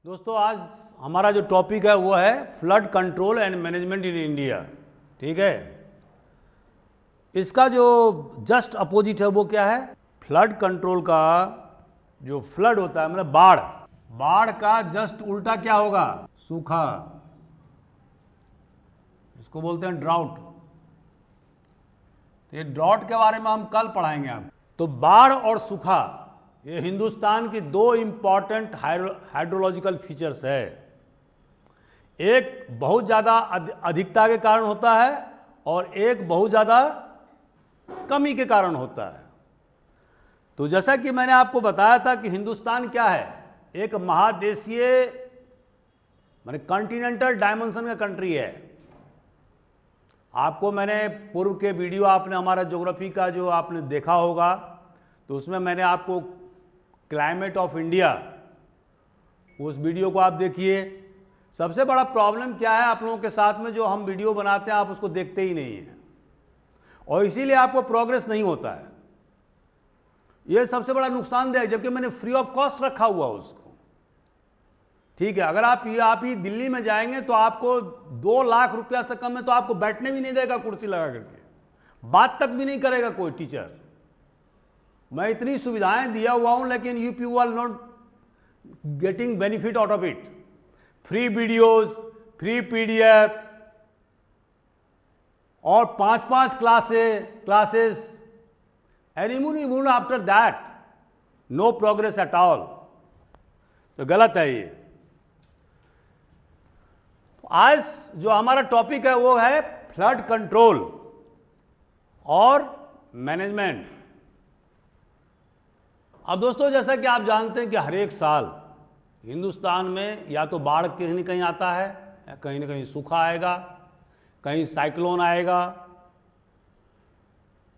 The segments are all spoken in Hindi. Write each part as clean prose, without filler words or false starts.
दोस्तों आज हमारा जो टॉपिक है वो है flood control and management in India. ठीक है, इसका जो जस्ट अपोजिट है वो क्या है? फ्लड कंट्रोल का जो फ्लड होता है मतलब बाढ़, बाढ़ का जस्ट उल्टा क्या होगा? सूखा। इसको बोलते हैं ड्राउट। ये ड्राउट के बारे में हम कल पढ़ाएंगे आप। तो बाढ़ और सूखा ये हिंदुस्तान की दो इंपॉर्टेंट हाइड्रोलॉजिकल फीचर्स है। एक बहुत ज़्यादा अधिकता के कारण होता है और एक बहुत ज़्यादा कमी के कारण होता है। तो जैसा कि मैंने आपको बताया था कि हिंदुस्तान क्या है, एक महादेशीय माने कॉन्टिनेंटल डायमेंशन का कंट्री है। आपको मैंने पूर्व के वीडियो आपने हमारा ज्योग्राफी का जो आपने देखा होगा तो उसमें मैंने आपको क्लाइमेट ऑफ इंडिया, उस वीडियो को आप देखिए। सबसे बड़ा प्रॉब्लम क्या है आप लोगों के साथ में, जो हम वीडियो बनाते हैं आप उसको देखते ही नहीं हैं और इसीलिए आपको प्रोग्रेस नहीं होता है। यह सबसे बड़ा नुकसानदेह है, जबकि मैंने फ्री ऑफ कॉस्ट रखा हुआ उसको। ठीक है, अगर आप ही दिल्ली में जाएंगे तो आपको 2 लाख रुपया से कम में तो आपको बैठने भी नहीं देगा कुर्सी लगा करके, बात तक भी नहीं करेगा कोई टीचर। मैं इतनी सुविधाएं दिया हुआ हूं लेकिन you people are not getting benefit out of it. Free videos, free PDF और 5-5 classes and even after that no progress at all. तो गलत है ये। तो आज जो हमारा टॉपिक है वो है फ्लड कंट्रोल और मैनेजमेंट। अब दोस्तों जैसा कि आप जानते हैं कि हर एक साल हिंदुस्तान में या तो बाढ़ कहीं न कहीं आता है, या कहीं ना कहीं सूखा आएगा, कहीं साइक्लोन आएगा,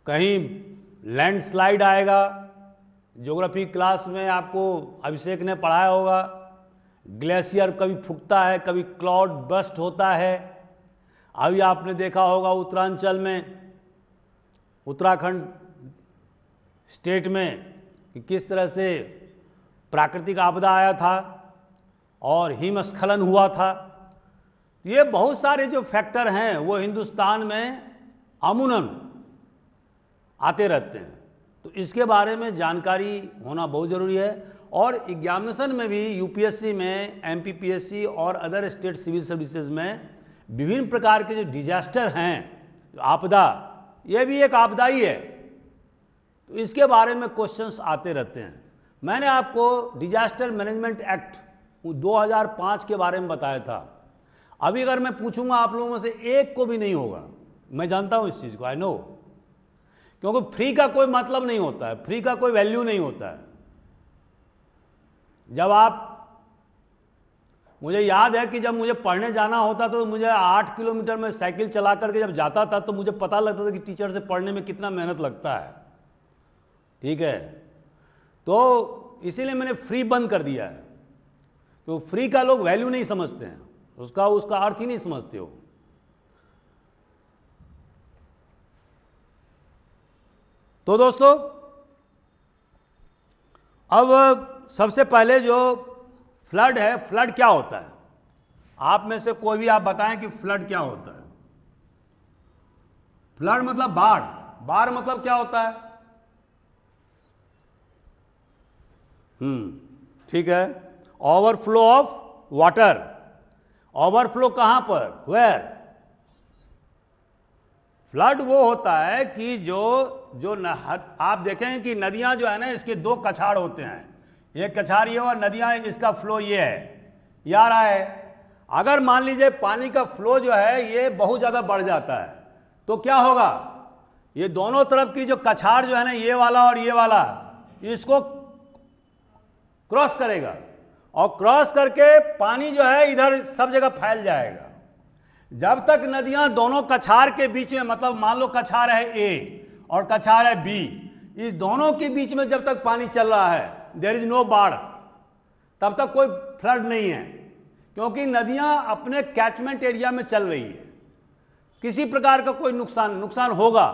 कहीं लैंडस्लाइड आएगा। ज्योग्राफी क्लास में आपको अभिषेक ने पढ़ाया होगा, ग्लेशियर कभी फूटता है, कभी क्लाउड बस्ट होता है। अभी आपने देखा होगा उत्तरांचल में, उत्तराखंड स्टेट में कि किस तरह से प्राकृतिक आपदा आया था और हिमस्खलन हुआ था। ये बहुत सारे जो फैक्टर हैं वो हिंदुस्तान में अमूमन आते रहते हैं। तो इसके बारे में जानकारी होना बहुत ज़रूरी है। और एग्जामिनेशन में भी, यूपीएससी में, एमपीपीएससी और अदर स्टेट सिविल सर्विसेज में विभिन्न प्रकार के जो डिजास्टर हैं, जो आपदा, ये भी एक आपदा ही है। तो इसके बारे में क्वेश्चंस आते रहते हैं। मैंने आपको डिजास्टर मैनेजमेंट एक्ट 2005 के बारे में बताया था। अभी अगर मैं पूछूंगा आप लोगों में से एक को भी नहीं होगा। मैं जानता हूं इस चीज़ को, आई नो, क्योंकि फ्री का कोई मतलब नहीं होता है, फ्री का कोई वैल्यू नहीं होता है। जब आप, मुझे याद है कि जब मुझे पढ़ने जाना होता तो मुझे 8 किलोमीटर में साइकिल चला करके जब जाता था तो मुझे पता लगता था कि टीचर से पढ़ने में कितना मेहनत लगता है। ठीक है, तो इसीलिए मैंने फ्री बंद कर दिया है। तो फ्री का लोग वैल्यू नहीं समझते हैं, उसका अर्थ ही नहीं समझते हो। तो दोस्तों अब सबसे पहले जो फ्लड है, फ्लड क्या होता है? आप में से कोई भी आप बताएं कि फ्लड क्या होता है? फ्लड मतलब बाढ़। बाढ़ मतलब क्या होता है? ठीक है, ओवरफ्लो ऑफ वाटर। ओवरफ्लो कहां पर? वेयर? फ्लड वो होता है कि जो आप देखें कि नदियां जो है ना, इसके 2 कछाड़ होते हैं। एक कछाड़ ये और नदियां, इसका फ्लो ये है, ये आ रहा है। अगर मान लीजिए पानी का फ्लो जो है ये बहुत ज़्यादा बढ़ जाता है तो क्या होगा? ये दोनों तरफ की जो कछाड़ जो है ना, ये वाला और ये वाला, इसको क्रॉस करेगा और क्रॉस करके पानी जो है इधर सब जगह फैल जाएगा। जब तक नदियां दोनों कछाड़ के बीच में, मतलब मान लो कछाड़ है ए और कछाड़ है बी, इस दोनों के बीच में जब तक पानी चल रहा है, देयर इज नो बाढ़, तब तक कोई फ्लड नहीं है, क्योंकि नदियां अपने कैचमेंट एरिया में चल रही है। किसी प्रकार का कोई नुकसान होगा।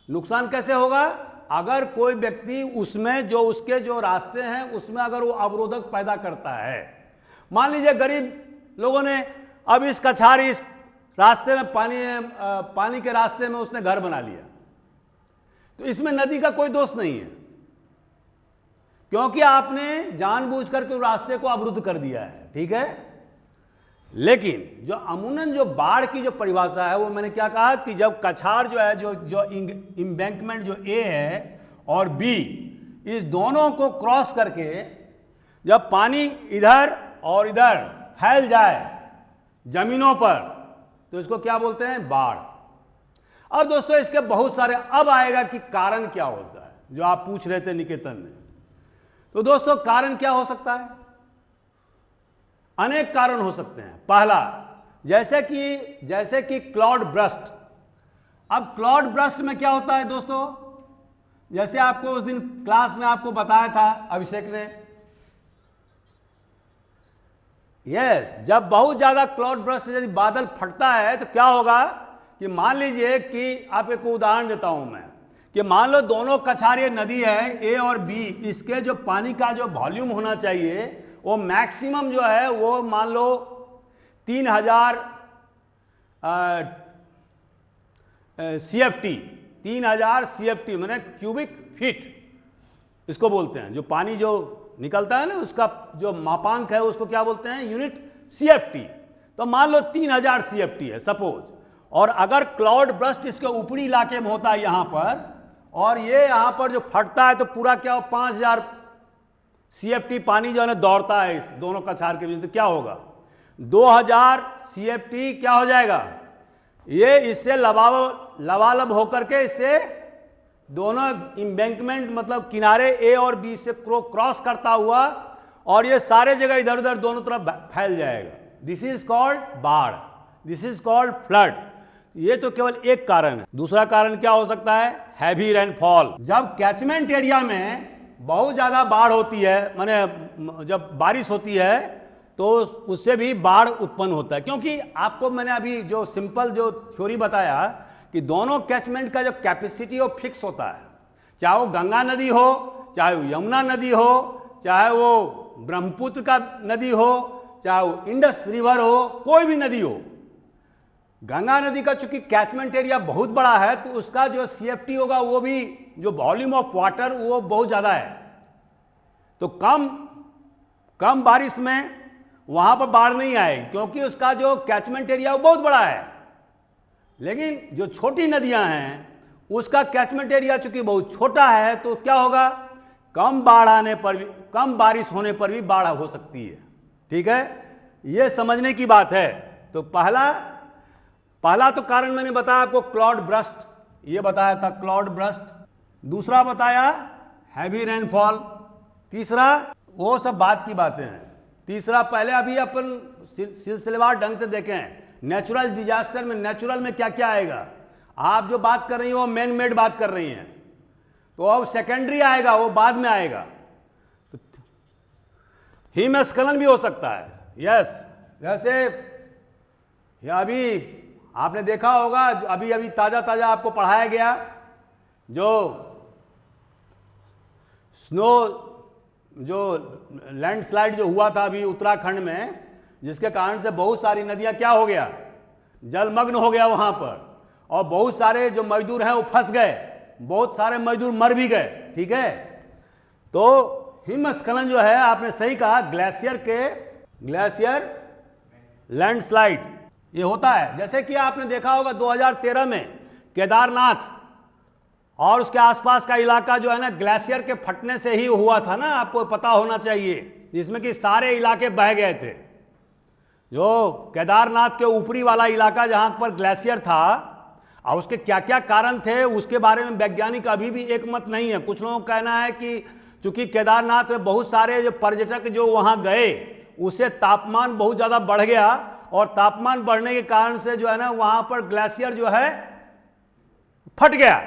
नुकसान कैसे होगा? अगर कोई व्यक्ति उसमें जो उसके जो रास्ते हैं उसमें अगर वो अवरोधक पैदा करता है, मान लीजिए गरीब लोगों ने अब इस कछारी, इस रास्ते में पानी के रास्ते में उसने घर बना लिया, तो इसमें नदी का कोई दोष नहीं है, क्योंकि आपने जानबूझकर के रास्ते को अवरुद्ध कर दिया है, ठीक है। लेकिन जो अमूमन जो बाढ़ की जो परिभाषा है वो मैंने क्या कहा कि जब कछार जो है, जो इम्बैंकमेंट जो ए है और बी, इस दोनों को क्रॉस करके जब पानी इधर और इधर फैल जाए जमीनों पर, तो इसको क्या बोलते हैं? बाढ़। अब दोस्तों इसके बहुत सारे, अब आएगा कि कारण क्या होता है, जो आप पूछ रहे थे निकेतन में। तो दोस्तों कारण क्या हो सकता है? अनेक कारण हो सकते हैं। पहला, जैसे कि क्लाउड बर्स्ट। अब क्लाउड बर्स्ट में क्या होता है दोस्तों, जैसे आपको उस दिन क्लास में आपको बताया था अभिषेक ने, यस, जब बहुत ज्यादा क्लाउड बर्स्ट, यदि बादल फटता है तो क्या होगा कि मान लीजिए कि आप एक उदाहरण देता हूं मैं, कि मान लो दोनों कछार नदी है ए और बी, इसके जो पानी का जो वॉल्यूम होना चाहिए वो मैक्सिमम जो है वो मान लो 3000 CFT, 3000 CFT मैंने क्यूबिक फीट इसको बोलते हैं। जो पानी जो निकलता है ना, उसका जो मापांक है उसको क्या बोलते हैं? Unit CFT। तो मान लो 3000 CFT है सपोज, और अगर क्लाउड बर्स्ट इसके ऊपरी इलाके में होता है यहाँ पर, और ये यहाँ पर जो फटता है तो पूरा क्या हो, 5000 CFT पानी जो है ना दौड़ता है इस दोनों कछार के बीच, तो क्या होगा? 2000 CFT क्या हो जाएगा? ये इससे लबालब होकर के इससे दोनों इम्बैंकमेंट मतलब किनारे ए और बी से क्रॉस करता हुआ, और ये सारे जगह इधर उधर दोनों तरफ फैल जाएगा। दिस इज कॉल्ड बाढ़, दिस इज कॉल्ड फ्लड। ये तो केवल एक कारण है। दूसरा कारण क्या हो सकता है? Heavy rainfall. जब कैचमेंट एरिया में बहुत ज़्यादा बाढ़ होती है, माने जब बारिश होती है तो उससे भी बाढ़ उत्पन्न होता है, क्योंकि आपको मैंने अभी जो सिंपल जो थ्योरी बताया कि दोनों कैचमेंट का जो कैपेसिटी वो फिक्स होता है, चाहे वो गंगा नदी हो, चाहे वो यमुना नदी हो, चाहे वो ब्रह्मपुत्र का नदी हो, चाहे वो इंडस रिवर हो, कोई भी नदी हो। गंगा नदी का चूंकि कैचमेंट एरिया बहुत बड़ा है तो उसका जो CFT होगा वो भी, जो वॉल्यूम ऑफ वाटर वो बहुत ज़्यादा है, तो कम बारिश में वहाँ पर बाढ़ नहीं आए, क्योंकि उसका जो कैचमेंट एरिया वो बहुत बड़ा है। लेकिन जो छोटी नदियाँ हैं उसका कैचमेंट एरिया चूंकि बहुत छोटा है, तो क्या होगा? कम बाढ़ आने पर भी, कम बारिश होने पर भी बाढ़ हो सकती है, ठीक है। ये समझने की बात है। तो पहला तो कारण मैंने बताया आपको क्लाउड बर्स्ट, ये बताया था क्लाउड बर्स्ट। दूसरा बताया हैवी रेनफॉल। तीसरा वो सब बात की बातें हैं। तीसरा पहले अभी अपन सिलसिलेवार ढंग से देखें, नेचुरल डिजास्टर में नेचुरल में क्या क्या आएगा। आप जो बात कर रही हो मैन मेड बात कर रही हैं, तो अब सेकेंडरी आएगा, वो बाद में आएगा। तो हिमस्खलन भी हो सकता है, यस। जैसे अभी आपने देखा होगा, अभी ताजा आपको पढ़ाया गया, जो स्नो जो लैंडस्लाइड जो हुआ था अभी उत्तराखंड में, जिसके कारण से बहुत सारी नदियां क्या हो गया, जलमग्न हो गया वहां पर, और बहुत सारे जो मजदूर हैं वो फंस गए, बहुत सारे मजदूर मर भी गए, ठीक है। तो हिमस्खलन जो है, आपने सही कहा, ग्लेशियर लैंडस्लाइड ये होता है। जैसे कि आपने देखा होगा 2013 में केदारनाथ और उसके आसपास का इलाका जो है ना, ग्लेशियर के फटने से ही हुआ था ना, आपको पता होना चाहिए, जिसमें कि सारे इलाके बह गए थे। जो केदारनाथ के ऊपरी वाला इलाका जहां पर ग्लेशियर था, और उसके क्या क्या कारण थे उसके बारे में वैज्ञानिक अभी भी एक मत नहीं है। कुछ लोगों का कहना है कि चूंकि केदारनाथ में बहुत सारे जो पर्यटक जो वहां गए, उससे तापमान बहुत ज़्यादा बढ़ गया, और तापमान बढ़ने के कारण से जो है ना वहां पर ग्लेशियर जो है फट गया,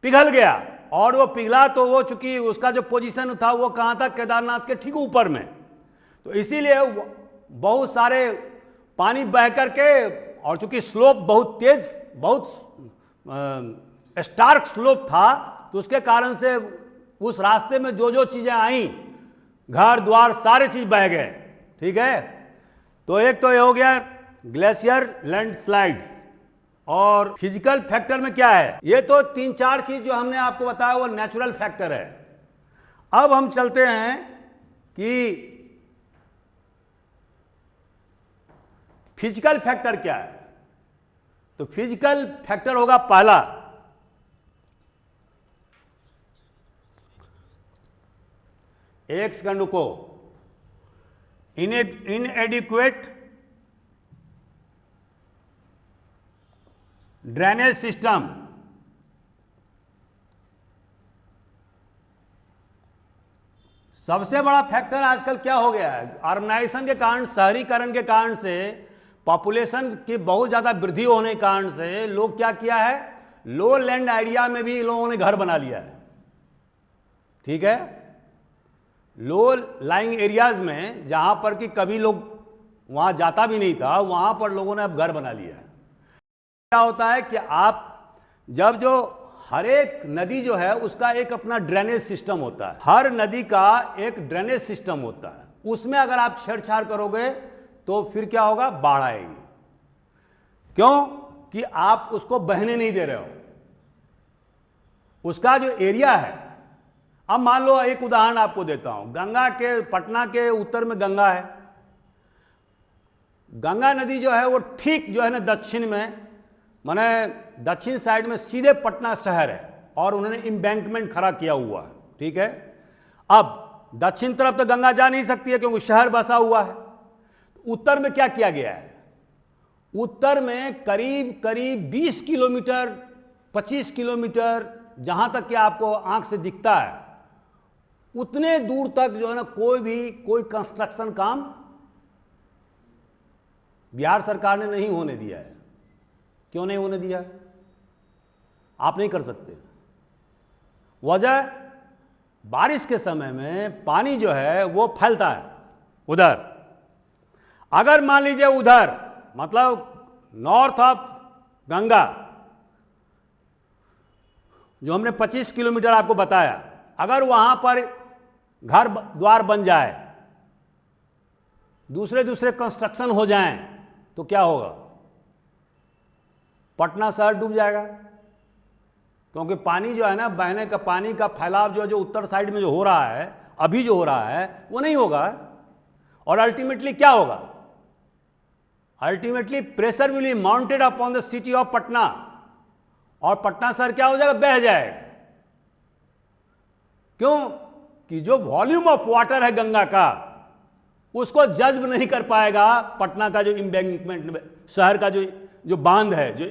पिघल गया, और वो पिघला तो वो चूंकि उसका जो पोजीशन था वो कहाँ था, केदारनाथ के ठीक ऊपर में, तो इसीलिए बहुत सारे पानी बह करके, और चूंकि स्लोप बहुत तेज, बहुत स्टार्क स्लोप था, तो उसके कारण से उस रास्ते में जो जो चीजें आई, घर द्वार सारे चीज बह गए। ठीक है। तो एक तो ये हो गया ग्लेशियर लैंडस्लाइड्स। और फिजिकल फैक्टर में क्या है, ये तो 3-4 चीज जो हमने आपको बताया वो नेचुरल फैक्टर है। अब हम चलते हैं कि फिजिकल फैक्टर क्या है। तो फिजिकल फैक्टर होगा पहला एक सेकंड रुको, इनएडिक्वेट ड्रेनेज सिस्टम। सबसे बड़ा फैक्टर आजकल क्या हो गया है, अर्बनाइजेशन के कारण, शहरीकरण के कारण से, पॉपुलेशन की बहुत ज़्यादा वृद्धि होने के कारण से लोग क्या किया है, लो लैंड एरिया में भी लोगों ने घर बना लिया है। ठीक है, लो लाइंग एरियाज में जहां पर कि कभी लोग वहां जाता भी नहीं था, वहां पर लोगों ने अब घर बना लिया है। क्या होता है कि आप जब जो हर एक नदी जो है उसका एक अपना ड्रेनेज सिस्टम होता है, हर नदी का एक ड्रेनेज सिस्टम होता है, उसमें अगर आप छेड़छाड़ करोगे तो फिर क्या होगा, बाढ़ आएगी। क्यों कि आप उसको बहने नहीं दे रहे हो, उसका जो एरिया है। अब मान लो एक उदाहरण आपको देता हूं, गंगा के, पटना के उत्तर में गंगा है, गंगा नदी जो है वो ठीक जो है ना दक्षिण में, माने दक्षिण साइड में सीधे पटना शहर है और उन्होंने एम्बैंकमेंट खड़ा किया हुआ है। ठीक है, अब दक्षिण तरफ तो गंगा जा नहीं सकती है क्योंकि शहर बसा हुआ है। उत्तर में क्या किया गया है, उत्तर में करीब करीब 20 किलोमीटर 25 किलोमीटर जहां तक कि आपको आंख से दिखता है, उतने दूर तक जो है ना कोई कंस्ट्रक्शन काम बिहार सरकार ने नहीं होने दिया है। क्यों नहीं होने दिया, आप नहीं कर सकते। वजह, बारिश के समय में पानी जो है वो फैलता है उधर। अगर मान लीजिए उधर मतलब नॉर्थ ऑफ गंगा, जो हमने 25 किलोमीटर आपको बताया, अगर वहां पर घर द्वार बन जाए, दूसरे कंस्ट्रक्शन हो जाएं, तो क्या होगा, पटना शहर डूब जाएगा। क्योंकि पानी जो है ना, बहने का पानी का फैलाव जो उत्तर साइड में जो हो रहा है, अभी जो हो रहा है वो नहीं होगा। और अल्टीमेटली क्या होगा, ultimately pressure will be mounted upon the city of Patna, और पटना शहर क्या हो जाएगा, बह जाएगा। क्यों कि जो वॉल्यूम ऑफ वाटर है गंगा का, उसको जज्ब नहीं कर पाएगा पटना का जो एम्बैंकमेंट, शहर का जो बांध है, जो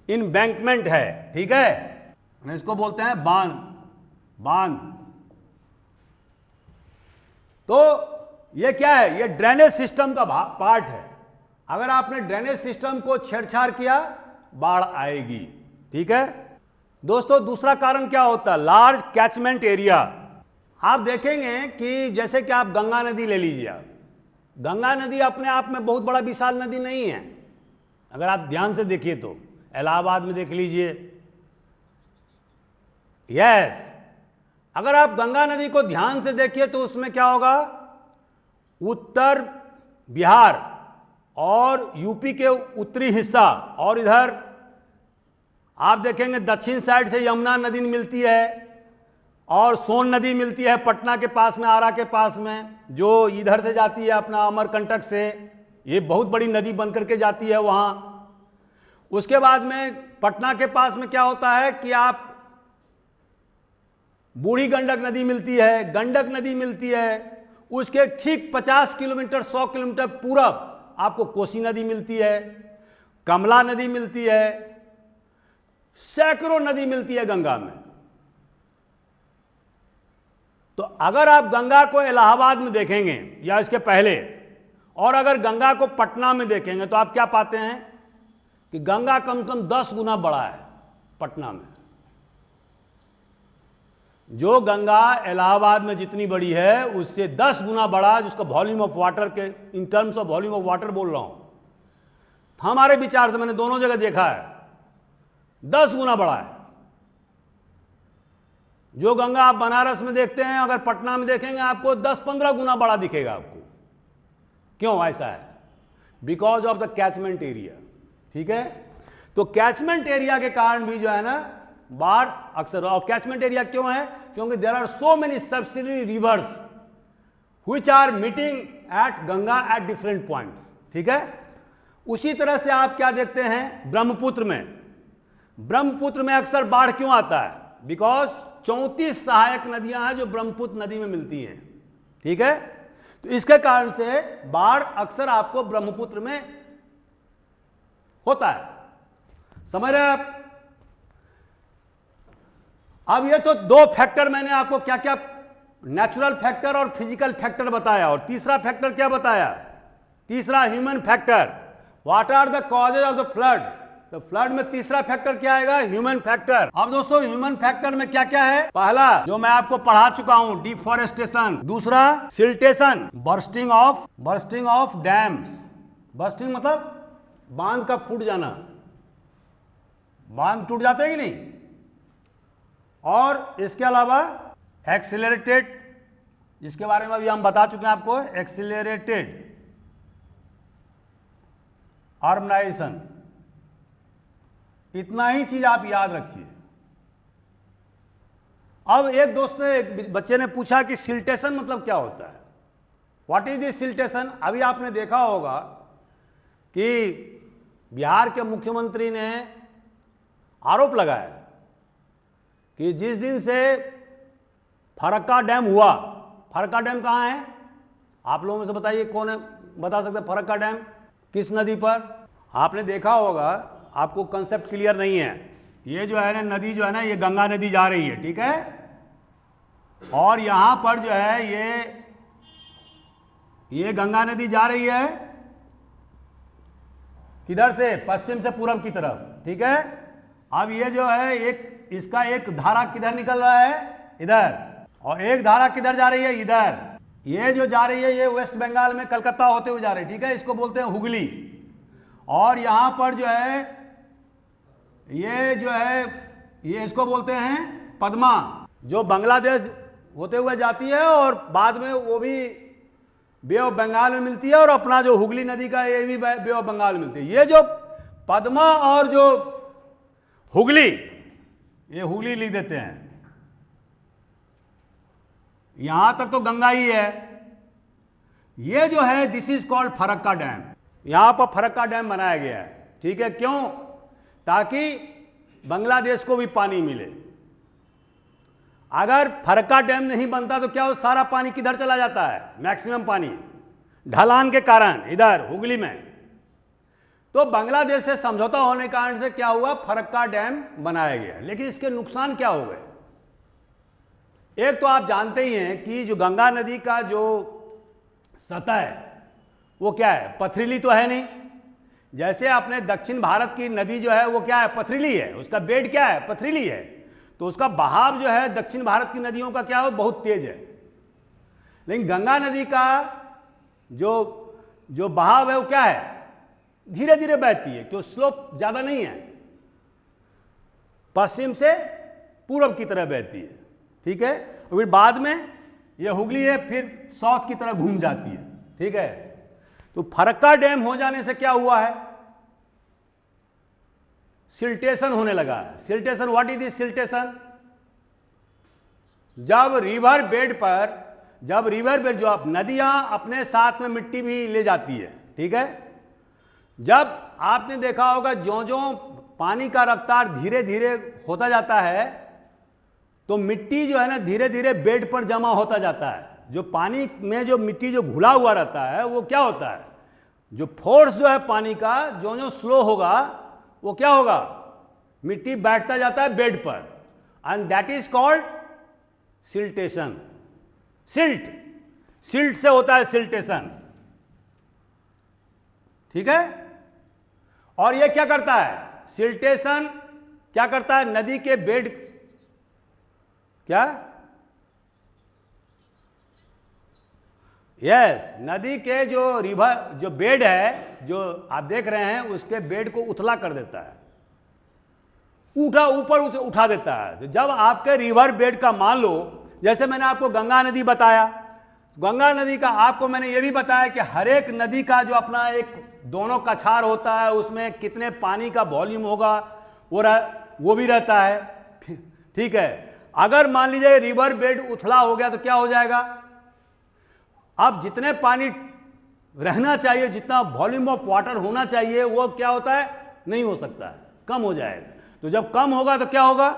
इम्बैंकमेंट है। ठीक है, इसको बोलते हैं बांध। तो ये क्या है, ये ड्रेनेज सिस्टम का पार्ट है। अगर आपने ड्रेनेज सिस्टम को छेड़छाड़ किया, बाढ़ आएगी। ठीक है दोस्तों, दूसरा कारण क्या होता है, लार्ज कैचमेंट एरिया। आप देखेंगे कि जैसे कि आप गंगा नदी ले लीजिए, आप गंगा नदी अपने आप में बहुत बड़ा विशाल नदी नहीं है। अगर आप ध्यान से देखिए तो इलाहाबाद में देख लीजिए, यस, अगर आप गंगा नदी को ध्यान से देखिए तो उसमें क्या होगा, उत्तर बिहार और यूपी के उत्तरी हिस्सा, और इधर आप देखेंगे दक्षिण साइड से यमुना नदी मिलती है और सोन नदी मिलती है पटना के पास में, आरा के पास में, जो इधर से जाती है अपना अमरकंटक से। ये बहुत बड़ी नदी बन करके जाती है वहां। उसके बाद में पटना के पास में क्या होता है कि आप बूढ़ी गंडक नदी मिलती है, गंडक नदी मिलती है। उसके ठीक 50 किलोमीटर 100 किलोमीटर पूरब आपको कोसी नदी मिलती है, कमला नदी मिलती है, सैकड़ों नदी मिलती है गंगा में। तो अगर आप गंगा को इलाहाबाद में देखेंगे या इसके पहले, और अगर गंगा को पटना में देखेंगे, तो आप क्या पाते हैं कि गंगा कम से कम 10 गुना बड़ा है पटना में। जो गंगा इलाहाबाद में जितनी बड़ी है उससे 10 गुना बड़ा, जिसका वॉल्यूम ऑफ वाटर के, in terms of volume of water बोल रहा हूं, हमारे विचार से, मैंने दोनों जगह देखा है, 10 गुना बड़ा है। जो गंगा आप बनारस में देखते हैं, अगर पटना में देखेंगे आपको 10-15 गुना बड़ा दिखेगा आपको। क्यों ऐसा है? Because of the catchment area. ठीक है, तो कैचमेंट एरिया के कारण भी जो है ना बाढ़ अक्सर। और कैचमेंट एरिया क्यों है? क्योंकि there are so many subsidiary rivers which are meeting at Ganga at different points. ठीक है, उसी तरह से आप क्या देखते हैं ब्रह्मपुत्र में। ब्रह्मपुत्र में अक्सर बाढ़ क्यों आता है? बिकॉज 34 सहायक नदियां हैं जो ब्रह्मपुत्र नदी में मिलती हैं। ठीक है, तो इसके कारण से बाढ़ अक्सर आपको ब्रह्मपुत्र में होता है। समझ रहे हैं आप? अब ये तो दो फैक्टर मैंने आपको क्या क्या, नेचुरल फैक्टर और फिजिकल फैक्टर बताया, और तीसरा फैक्टर क्या बताया? तीसरा human factor. What are the causes of the flood? तो फ्लड में तीसरा फैक्टर क्या आएगा? Human factor. अब दोस्तों ह्यूमन फैक्टर में क्या क्या है? पहला जो मैं आपको पढ़ा चुका हूं, डिफॉरेस्टेशन। दूसरा siltation, bursting of dams. Bursting मतलब बांध का फूट जाना, बांध टूट जाते हैं कि नहीं। और इसके अलावा एक्सिलरेटेड, जिसके बारे में अभी हम बता चुके हैं आपको, एक्सिलरेटेड अर्बनाइजेशन। इतना ही चीज आप याद रखिए। अब एक दोस्त ने, एक बच्चे ने पूछा कि सिल्टेशन मतलब क्या होता है? What is this siltation? अभी आपने देखा होगा कि बिहार के मुख्यमंत्री ने आरोप लगाया कि जिस दिन से फरक्का डैम हुआ, फरक्का डैम कहाँ है? आप लोगों में से बताइए कौन है, बता सकते फरक्का डैम किस नदी पर? आपने देखा होगा, आपको कंसेप्ट क्लियर नहीं है। ये जो है ना नदी जो है ना, ये गंगा नदी जा रही है। ठीक है, और यहां पर जो है ये गंगा नदी जा रही है किधर से? पश्चिम से पूरब की तरफ। ठीक है, अब ये जो है एक, इसका एक धारा किधर निकल रहा है? इधर। और एक धारा किधर जा रही है? इधर। ये जो जा रही है ये वेस्ट बंगाल में कलकत्ता होते हुए जा रही है। ठीक है, इसको बोलते हैं हुगली। और यहां पर जो है ये जो है ये इसको बोलते हैं पद्मा, जो बांग्लादेश होते हुए जाती है और बाद में वो भी बे ऑफ बंगाल में मिलती है, और अपना जो हुगली नदी का ये भी बे ऑफ बंगाल में मिलती है। ये जो पद्मा और जो हुगली, ये हुगली लिख देते हैं। यहां तक तो गंगा ही है। ये जो है this is called Farakka dam. यहां पर फरक्का डैम बनाया गया है। ठीक है, क्यों? ताकि बांग्लादेश को भी पानी मिले। अगर फरक्का डैम नहीं बनता तो क्या हो, सारा पानी किधर चला जाता है? मैक्सिमम पानी ढलान के कारण इधर हुगली में। तो बांग्लादेश से समझौता होने के कारण से क्या हुआ? फरक्का डैम बनाया गया। लेकिन इसके नुकसान क्या हो गए? एक तो आप जानते ही हैं कि जो गंगा नदी का जो सतह है वो क्या है? पथरीली तो है नहीं। जैसे अपने दक्षिण भारत की नदी जो है वो क्या है? पथरीली है। उसका बेड क्या है? पथरीली है। तो उसका बहाव जो है दक्षिण भारत की नदियों का क्या है? बहुत तेज है। लेकिन गंगा नदी का जो बहाव है वो क्या है? धीरे धीरे बहती है, क्यों? स्लोप ज्यादा नहीं है, पश्चिम से पूरब की तरह बहती है। ठीक है, और फिर बाद में ये हुगली है, फिर साउथ की तरह घूम जाती है। ठीक है, तो फरक्का डैम हो जाने से क्या हुआ है? सिल्टेशन होने लगा है। Siltation, what is this siltation? जब रिवर बेड जो आप नदियां अपने साथ में मिट्टी भी ले जाती है। ठीक है, जब आपने देखा होगा ज्यों ज्यों पानी का रफ्तार धीरे धीरे होता जाता है तो मिट्टी जो है ना धीरे धीरे बेड पर जमा होता जाता है। जो पानी में जो मिट्टी जो घुला हुआ रहता है वो क्या होता है? जो फोर्स जो है पानी का ज्यों ज्यों स्लो होगा वो क्या होगा? मिट्टी बैठता जाता है बेड पर, and that is called siltation. Silt से होता है सिल्टेशन। ठीक है, और ये क्या करता है? सिल्टेशन क्या करता है? नदी के बेड, क्या? यस, नदी के जो रिवर जो बेड है जो आप देख रहे हैं उसके बेड को उथला कर देता है। ऊपर उसे उठा देता है। तो जब आपके रिवर बेड का मान लो, जैसे मैंने आपको गंगा नदी बताया, गंगा नदी का आपको मैंने ये भी बताया कि हर एक नदी का जो अपना एक दोनों कछार होता है, उसमें कितने पानी का वॉल्यूम होगा वो भी रहता है। ठीक है, अगर मान लीजिए रिवर बेड उथला हो गया तो क्या हो जाएगा? अब जितने पानी रहना चाहिए, जितना वॉल्यूम ऑफ वाटर होना चाहिए, वो क्या होता है? नहीं हो सकता है, कम हो जाएगा। तो जब कम होगा तो क्या होगा?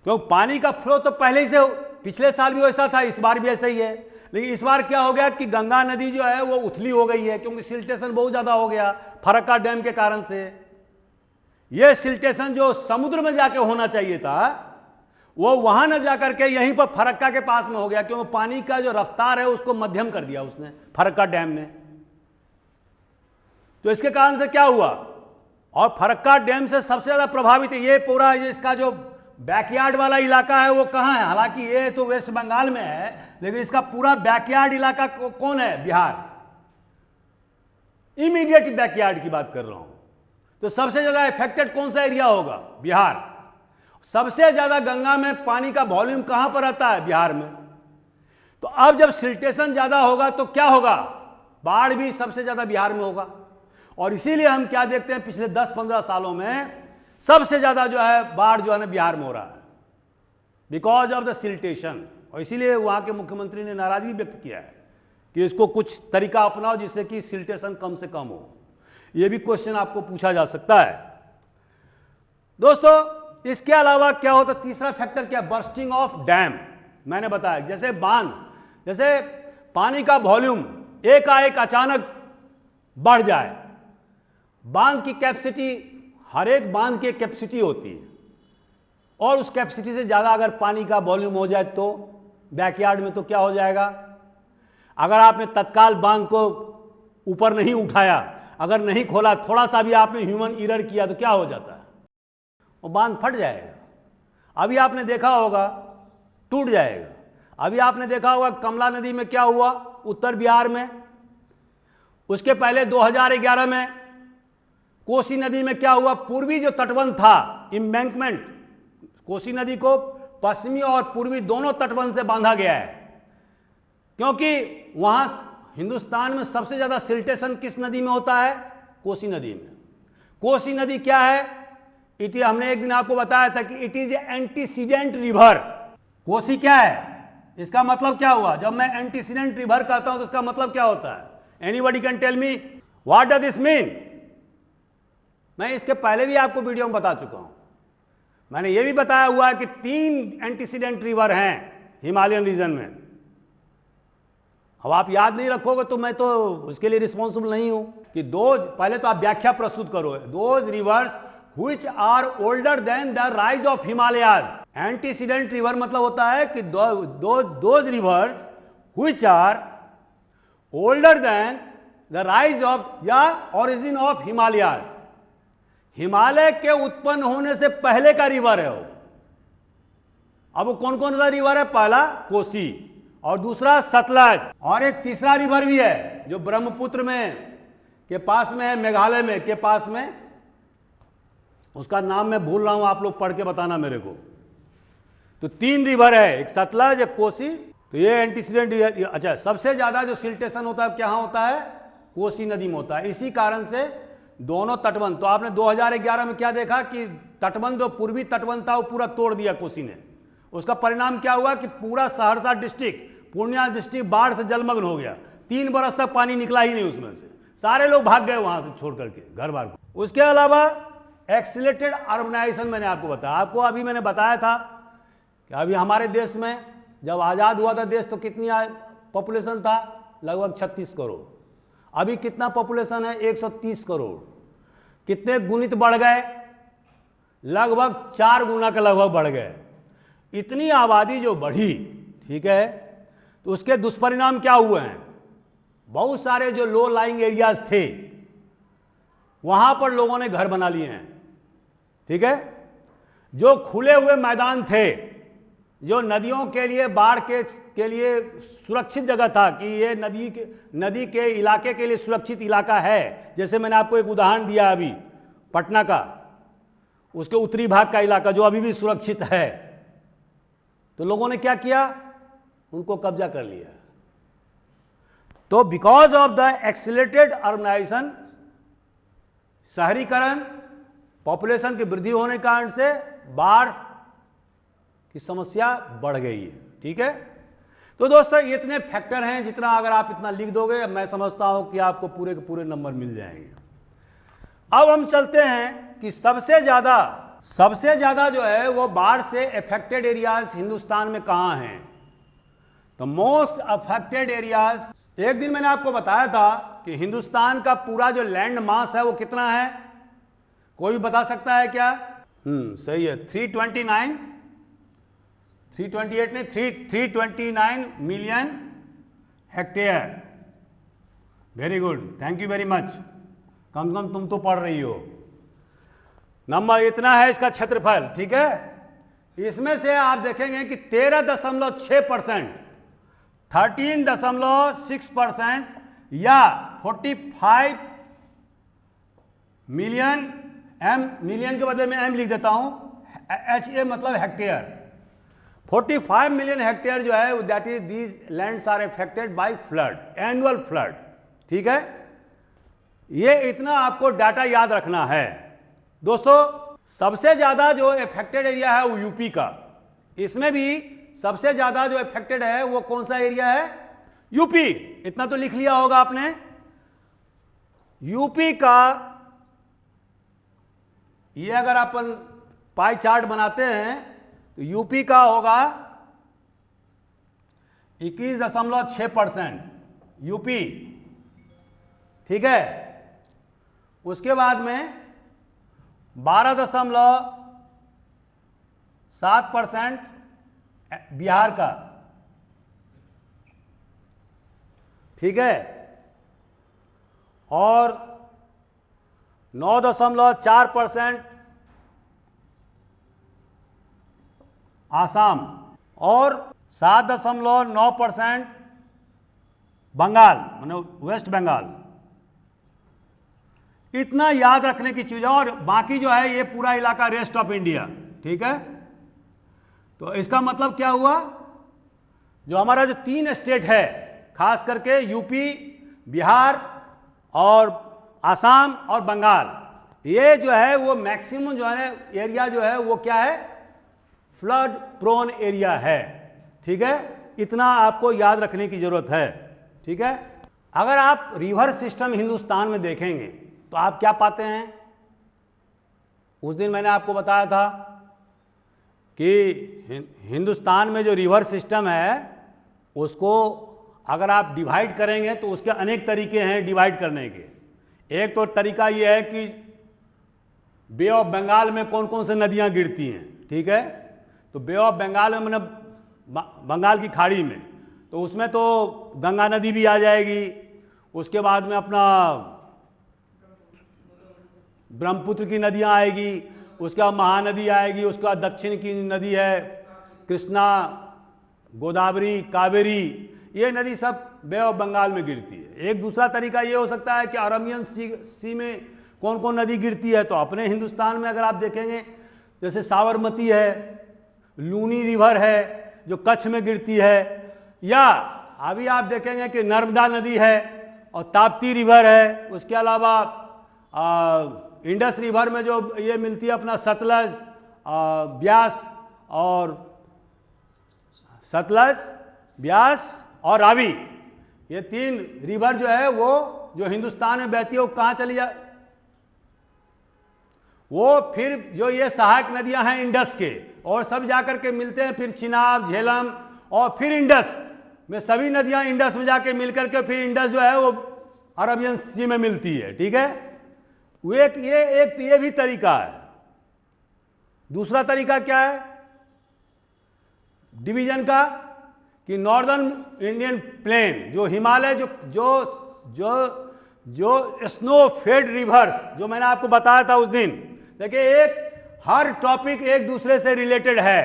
क्योंकि पानी का फ्लो तो पहले ही से, पिछले साल भी वैसा था, इस बार भी ऐसा ही है। लेकिन इस बार क्या हो गया कि गंगा नदी जो है वो उथली हो गई है, क्योंकि सिल्टेशन बहुत ज्यादा हो गया फरक्का डैम के कारण से। यह सिल्टेशन जो समुद्र में जाके होना चाहिए था, वो वहां न जाकर के यहीं पर फरक्का के पास में हो गया, क्योंकि पानी का जो रफ्तार है उसको मध्यम कर दिया उसने, फरक्का डैम ने। तो इसके कारण से क्या हुआ? और फरक्का डैम से सबसे ज्यादा प्रभावित ये पूरा इसका जो बैकयार्ड वाला इलाका है वो कहां है? हालांकि ये तो वेस्ट बंगाल में है, लेकिन इसका पूरा बैकयार्ड इलाका कौन है? बिहार। इमीडिएट बैकयार्ड की बात कर रहा हूं। तो सबसे ज्यादा इफेक्टेड कौन सा एरिया होगा? बिहार। सबसे ज्यादा गंगा में पानी का वॉल्यूम कहां पर आता है? बिहार में। तो अब जब सिल्टेशन ज्यादा होगा तो क्या होगा? बाढ़ भी सबसे ज्यादा बिहार में होगा। और इसीलिए हम क्या देखते हैं, पिछले 10-15 सालों में सबसे ज्यादा जो है बाढ़ जो है ना बिहार में हो रहा है, बिकॉज ऑफ द सिल्टेशन। और इसीलिए वहां के मुख्यमंत्री ने नाराजगी व्यक्त किया है कि इसको कुछ तरीका अपनाओ जिससे कि सिल्टेशन कम से कम हो। यह भी क्वेश्चन आपको पूछा जा सकता है। दोस्तों, इसके अलावा क्या होता है? तीसरा फैक्टर क्या? Bursting of dam. मैंने बताया जैसे बांध, जैसे पानी का वॉल्यूम एकाएक अचानक बढ़ जाए, बांध की कैपेसिटी, हर एक बांध की कैपेसिटी होती है, और उस कैपेसिटी से ज्यादा अगर पानी का वॉल्यूम हो जाए तो बैकयार्ड में तो क्या हो जाएगा? अगर आपने तत्काल बांध को ऊपर नहीं उठाया, अगर नहीं खोला, थोड़ा सा भी आपने ह्यूमन एरर किया तो क्या हो जाता है? वो बांध फट जाएगा। अभी आपने देखा होगा टूट जाएगा। अभी आपने देखा होगा कमला नदी में क्या हुआ उत्तर बिहार में। उसके पहले 2011 में कोसी नदी में क्या हुआ? पूर्वी जो तटबंध था, एम्बैंकमेंट, कोसी नदी को पश्चिमी और पूर्वी दोनों तटबंध से बांधा गया है, क्योंकि वहां हिंदुस्तान में सबसे ज्यादा सिल्टेशन किस नदी में होता है? कोसी नदी में। कोसी नदी क्या है? हमने एक दिन आपको बताया था कि it is antecedent river. Kosi क्या है? इसका मतलब क्या हुआ? जब मैं एंटीसीडेंट रिवर कहता हूं तो इसका मतलब क्या होता है? Anybody can tell me what does this mean? मैं इसके पहले भी आपको वीडियो में बता चुका हूं। मैंने यह भी बताया हुआ है कि 3 एंटीसीडेंट रिवर हैं हिमालयन रीजन में। अब आप याद नहीं रखोगे तो मैं तो उसके लिए रिस्पॉन्सिबल नहीं हूं कि पहले तो आप व्याख्या प्रस्तुत करो। Those reverse which are older than the rise of Himalayas। Antecedent river मतलब होता है कि those rivers which are older than the rise of या origin of Himalayas। हिमालय के उत्पन्न होने से पहले का रिवर है वो। अब वो कौन कौन सा रिवर है? पहला कोसी, और दूसरा सतलज, और एक तीसरा रिवर भी है जो ब्रह्मपुत्र में के पास में है, मेघालय में के पास में, उसका नाम मैं भूल रहा हूं, आप लोग पढ़ के बताना मेरे को। तो 3 रिवर है, एक सतलज, एक कोसी। तो ये एंटीसीडेंट। अच्छा, सबसे ज्यादा जो सिल्टेशन होता है कहां होता है? कोसी नदी में होता है। इसी कारण से दोनों तटबंध, तो आपने 2011 में क्या देखा कि तटबंध, जो पूर्वी तटबंध था वो पूरा तोड़ दिया कोसी ने। उसका परिणाम क्या हुआ कि पूरा सहरसा डिस्ट्रिक्ट, पूर्णिया डिस्ट्रिक्ट बाढ़ से जलमग्न हो गया। 3 बरस तक पानी निकला ही नहीं उसमें से, सारे लोग भाग गए वहां से छोड़ करके घर बार को। उसके अलावा एक्सीलरेटेड अर्बनाइजेशन, मैंने आपको बताया, आपको अभी मैंने बताया था कि अभी हमारे देश में जब आज़ाद हुआ था देश तो कितनी पॉपुलेशन था? लगभग 36 करोड़। अभी कितना पॉपुलेशन है? 130 करोड़। कितने गुणित बढ़ गए? लगभग 4 गुना के लगभग बढ़ गए। इतनी आबादी जो बढ़ी, ठीक है, तो उसके दुष्परिणाम क्या हुए हैं? बहुत सारे जो लो लाइंग एरियाज थे वहां पर लोगों ने घर बना लिए हैं, ठीक है। जो खुले हुए मैदान थे, जो नदियों के लिए, बाढ़ के लिए सुरक्षित जगह था कि ये नदी के इलाके के लिए सुरक्षित इलाका है, जैसे मैंने आपको एक उदाहरण दिया अभी पटना का, उसके उत्तरी भाग का इलाका जो अभी भी सुरक्षित है, तो लोगों ने क्या किया, उनको कब्जा कर लिया। तो because of the accelerated urbanisation, शहरीकरण, पॉपुलेशन की वृद्धि होने के कारण से बाढ़ की समस्या बढ़ गई है। ठीक है, तो दोस्तों ये इतने फैक्टर हैं, जितना अगर आप इतना लिख दोगे मैं समझता हूं कि आपको पूरे के पूरे नंबर मिल जाएंगे। अब हम चलते हैं कि सबसे ज्यादा जो है वो बाढ़ से अफेक्टेड एरियाज हिंदुस्तान में कहां हैं। तो मोस्ट अफेक्टेड एरियाज, एक दिन मैंने आपको बताया था कि हिंदुस्तान का पूरा जो लैंड मास है वो कितना है, कोई भी बता सकता है क्या? सही है, 328 नहीं, 329 million hectare. Very good, thank you very much, कम से कम तुम तो पढ़ रही हो। नंबर इतना है इसका क्षेत्रफल। ठीक है, इसमें से आप देखेंगे कि 13.6%, 13.6% या 45 मिलियन, मिलियन के बदले में एम लिख देता हूं, HA मतलब हेक्टेयर, 45 मिलियन हेक्टेयर जो है that is these lands are affected by flood, annual flood. ठीक है, ये इतना आपको डाटा याद रखना है। दोस्तों सबसे ज्यादा जो अफेक्टेड एरिया है वो यूपी का, इसमें भी सबसे ज्यादा जो अफेक्टेड है वो कौन सा एरिया है? यूपी। इतना तो लिख लिया होगा आपने। यूपी का ये अगर अपन पाई चार्ट बनाते हैं तो यूपी का होगा 21.6% यूपी। ठीक है, उसके बाद में 12.7% बिहार का। ठीक है, और 9.4% आसाम और 7.9% बंगाल, माने वेस्ट बंगाल। इतना याद रखने की चीज है, और बाकी जो है ये पूरा इलाका रेस्ट ऑफ इंडिया। ठीक है, तो इसका मतलब क्या हुआ, जो हमारा जो 3 स्टेट है, खास करके यूपी, बिहार और आसाम और बंगाल, ये जो है वो मैक्सिमम जो है एरिया जो है वो क्या है, फ्लड प्रोन एरिया है। ठीक है, इतना आपको याद रखने की जरूरत है। ठीक है, अगर आप रिवर सिस्टम हिंदुस्तान में देखेंगे तो आप क्या पाते हैं, उस दिन मैंने आपको बताया था कि हिंदुस्तान में जो रिवर सिस्टम है उसको अगर आप डिवाइड करेंगे तो उसके अनेक तरीके हैं डिवाइड करने के। एक तो तरीका ये है कि बे ऑफ बंगाल में कौन कौन से नदियां गिरती हैं। ठीक है, तो बे ऑफ बंगाल में मतलब बंगाल की खाड़ी में, तो उसमें तो गंगा नदी भी आ जाएगी, उसके बाद में अपना ब्रह्मपुत्र की नदियां आएगी, उसके बाद महानदी आएगी, उसके बाद दक्षिण की नदी है कृष्णा, गोदावरी, कावेरी, ये नदी सब बे ऑफ बंगाल में गिरती है। एक दूसरा तरीका ये हो सकता है कि अरबियन सी में कौन कौन नदी गिरती है, तो अपने हिंदुस्तान में अगर आप देखेंगे जैसे साबरमती है, लूनी रिवर है जो कच्छ में गिरती है, या अभी आप देखेंगे कि नर्मदा नदी है और ताप्ती रिवर है, उसके अलावा इंडस रिवर में जो ये मिलती है अपना सतलज, ब्यास और रावी, ये 3 रिवर जो है वो जो हिंदुस्तान में बहती है वो कहाँ चली जा, वो फिर जो ये सहायक नदियां हैं इंडस के, और सब जाकर के मिलते हैं फिर चिनाब, झेलम और फिर इंडस में, सभी नदियां इंडस में जाके मिलकर के फिर इंडस जो है वो अरबियन सी में मिलती है। ठीक है, वो एक ये भी तरीका है। दूसरा तरीका क्या है डिवीजन का, कि नॉर्दर्न इंडियन प्लेन, जो हिमालय, जो जो जो जो स्नो फेड रिवर्स जो मैंने आपको बताया था उस दिन, देखिए एक हर टॉपिक एक दूसरे से रिलेटेड है।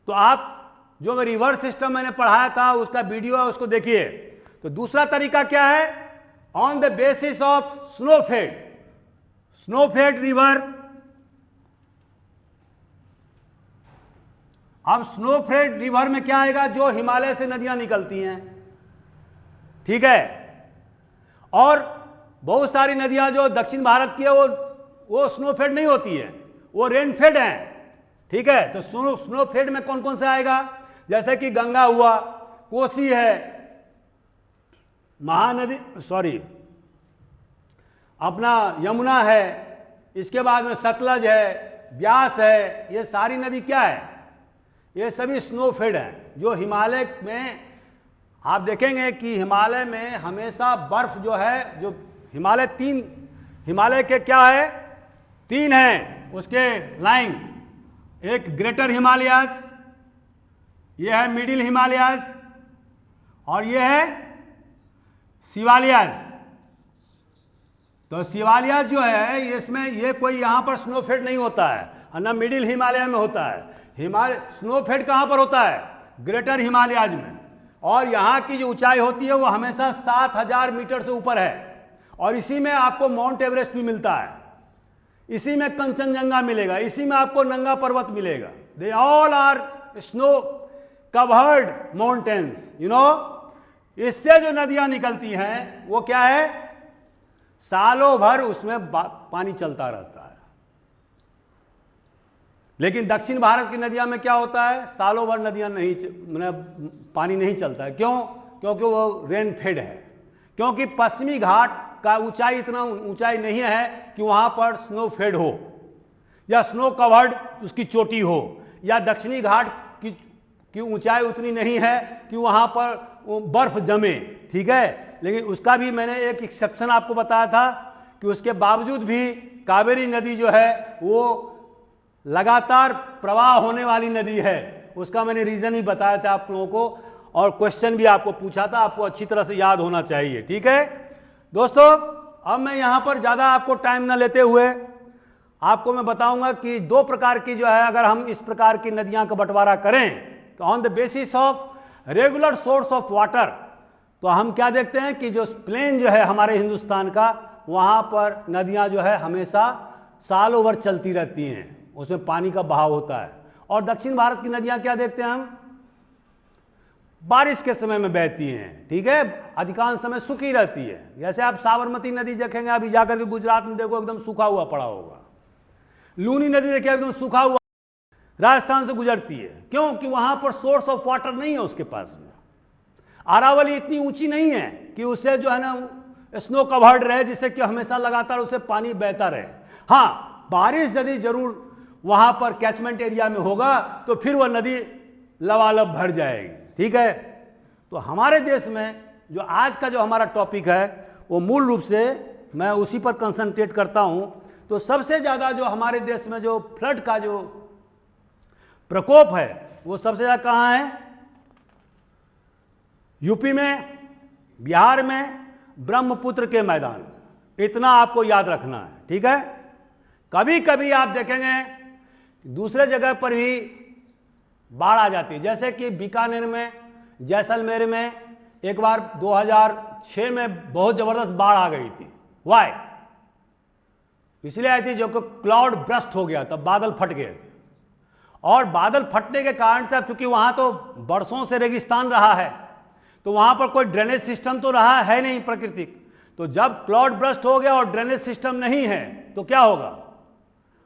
तो आप जो रिवर सिस्टम मैंने पढ़ाया था उसका वीडियो है, उसको देखिए। तो दूसरा तरीका क्या है, on the basis of snow fed, snow fed river, अब स्नोफेड रिवर में क्या आएगा? जो हिमालय से नदियां निकलती हैं, ठीक है। और बहुत सारी नदियां जो दक्षिण भारत की है वो स्नोफेड नहीं होती है, वो रेनफेड हैं, ठीक है। तो स्नोफेड में कौन कौन सा आएगा? जैसे कि गंगा हुआ, कोसी है, महानदी, सॉरी अपना यमुना है, इसके बाद में सतलज है, ब्यास है, ये सारी नदी क्या है? ये सभी स्नोफेड हैं। जो हिमालय में आप देखेंगे कि हिमालय में हमेशा बर्फ जो है, जो हिमालय के क्या है? 3 हैं उसके लाइन, एक ग्रेटर हिमालयाज, ये है मिडिल हिमालयाज, और ये है शिवालियाज। तो शिवालियाज जो है इसमें ये कोई यहाँ पर स्नोफेड नहीं होता है, ना मिडिल हिमालय में होता है। स्नोफेड कहाँ पर होता है? ग्रेटर हिमालयाज में। और यहाँ की जो ऊंचाई होती है वो हमेशा 7000 मीटर से ऊपर है, और इसी में आपको माउंट एवरेस्ट भी मिलता है, इसी में कंचनजंगा मिलेगा, इसी में आपको नंगा पर्वत मिलेगा। They all are snow covered mountains, you know. इससे जो नदियां निकलती हैं वो क्या है? सालों भर उसमें पानी चलता रहता है। लेकिन दक्षिण भारत की नदियां में क्या होता है? सालों भर नदियां नहीं, पानी नहीं चलता है। क्यों? क्योंकि वो रेनफेड है, क्योंकि पश्चिमी घाट का ऊंचाई इतना ऊंचाई नहीं है कि वहाँ पर स्नोफेड हो या स्नो कवर्ड उसकी चोटी हो, या दक्षिणी घाट की ऊंचाई उतनी नहीं है कि वहाँ पर बर्फ जमे, ठीक है। लेकिन उसका भी मैंने एक एक्सेप्शन आपको बताया था कि उसके बावजूद भी कावेरी नदी जो है वो लगातार प्रवाह होने वाली नदी है। उसका मैंने रीज़न भी बताया था आप लोगों को, और क्वेश्चन भी आपको पूछा था, आपको अच्छी तरह से याद होना चाहिए, ठीक है दोस्तों। अब मैं यहाँ पर ज़्यादा आपको टाइम न लेते हुए आपको मैं बताऊंगा कि 2 प्रकार की जो है, अगर हम इस प्रकार की नदियाँ का बंटवारा करें तो on the basis of regular source of water, तो हम क्या देखते हैं कि जो प्लेन जो है हमारे हिंदुस्तान का, वहाँ पर नदियाँ जो है हमेशा सालों भर चलती रहती हैं, उसमें पानी का बहाव होता है। और दक्षिण भारत की नदियाँ क्या देखते हैं हम? बारिश के समय में बहती हैं, ठीक है, अधिकांश समय सूखी रहती है। जैसे आप साबरमती नदी देखेंगे, अभी जाकर के गुजरात में देखो एकदम सूखा हुआ पड़ा होगा। लूनी नदी देखिए एकदम सूखा हुआ, राजस्थान से गुजरती है। क्यों? कि वहाँ पर सोर्स ऑफ वाटर नहीं है उसके पास में। अरावली इतनी ऊंची नहीं है कि उससे जो है ना स्नो कवर्ड रहे, जिससे कि हमेशा लगातार उसे पानी बहता रहे। हाँ, बारिश यदि जरूर वहाँ पर कैचमेंट एरिया में होगा तो फिर वह नदी लबालब भर जाएगी, ठीक है। तो हमारे देश में जो आज का जो हमारा टॉपिक है वो मूल रूप से मैं उसी पर कंसंट्रेट करता हूँ। तो सबसे ज़्यादा जो हमारे देश में जो फ्लड का जो प्रकोप है वो सबसे ज़्यादा कहाँ है? यूपी में, बिहार में, ब्रह्मपुत्र के मैदान में। इतना आपको याद रखना है, ठीक है। कभी कभी आप देखेंगे दूसरे जगह पर भी बाढ़ आ जाती है, जैसे कि बीकानेर में, जैसलमेर में एक बार 2006 में बहुत ज़बरदस्त बाढ़ आ गई थी। वाई? इसलिए आई थी जो कि क्लाउड ब्रस्ट हो गया, तब बादल फट गए थे। और बादल फटने के कारण से, अब चूंकि वहाँ तो बरसों से रेगिस्तान रहा है, तो वहाँ पर कोई ड्रेनेज सिस्टम तो रहा है नहीं प्राकृतिक। तो जब क्लाउड ब्रस्ट हो गया और ड्रेनेज सिस्टम नहीं है तो क्या होगा?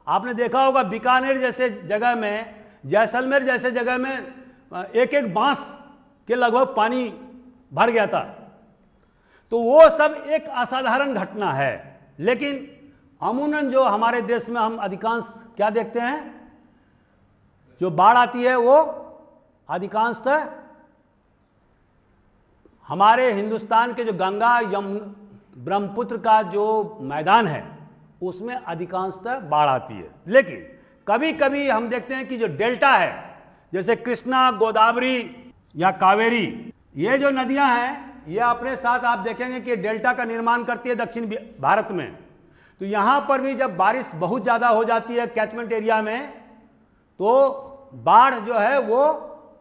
आपने देखा होगा बीकानेर जैसे जगह में, जैसलमेर जैसे जगह में एक एक बांस के लगभग पानी भर गया था। तो वो सब एक असाधारण घटना है। लेकिन अमूमन जो हमारे देश में हम अधिकांश क्या देखते हैं, जो बाढ़ आती है वो अधिकांशतः हमारे हिंदुस्तान के जो गंगा ब्रह्मपुत्र का जो मैदान है उसमें अधिकांशतः बाढ़ आती है। लेकिन कभी कभी हम देखते हैं कि जो डेल्टा है, जैसे कृष्णा, गोदावरी या कावेरी, ये जो नदियां हैं ये अपने साथ आप देखेंगे कि डेल्टा का निर्माण करती है दक्षिण भारत में। तो यहाँ पर भी जब बारिश बहुत ज़्यादा हो जाती है कैचमेंट एरिया में, तो बाढ़ जो है वो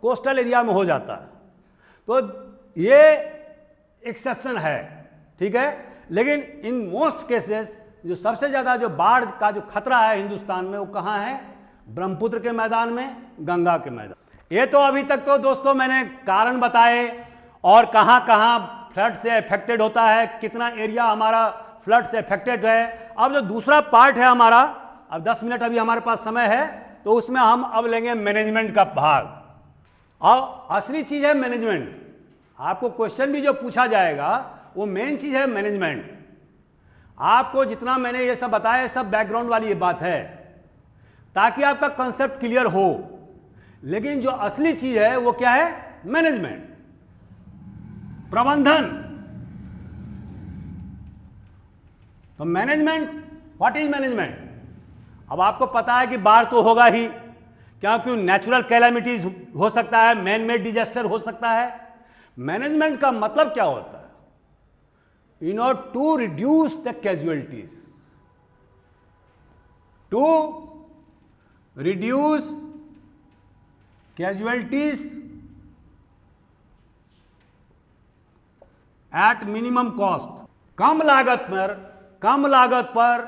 कोस्टल एरिया में हो जाता है। तो ये एक्सेप्शन है, ठीक है। लेकिन इन मोस्ट केसेस जो सबसे ज़्यादा जो बाढ़ का जो खतरा है हिंदुस्तान में, वो कहाँ है? ब्रह्मपुत्र के मैदान में, गंगा के मैदान। ये तो अभी तक तो दोस्तों मैंने कारण बताए और कहाँ कहाँ फ्लड से अफेक्टेड होता है, कितना एरिया हमारा फ्लड से अफेक्टेड है। अब जो दूसरा पार्ट है हमारा, अब 10 मिनट अभी हमारे पास समय है, तो उसमें हम अब लेंगे मैनेजमेंट का भाग। और असली चीज़ है मैनेजमेंट। आपको क्वेश्चन भी जो पूछा जाएगा वो मेन चीज़ है मैनेजमेंट। आपको जितना मैंने ये सब बताया, सब बैकग्राउंड वाली ये बात है ताकि आपका कंसेप्ट क्लियर हो। लेकिन जो असली चीज है वो क्या है? मैनेजमेंट, प्रबंधन। तो मैनेजमेंट, व्हाट इज मैनेजमेंट? अब आपको पता है कि बाढ़ तो होगा ही, क्योंकि नेचुरल कैलामिटीज हो सकता है, मैन मेड डिजास्टर हो सकता है। मैनेजमेंट का मतलब क्या होता है? In order to reduce the casualties, to reduce casualties at minimum cost, कम लागत पर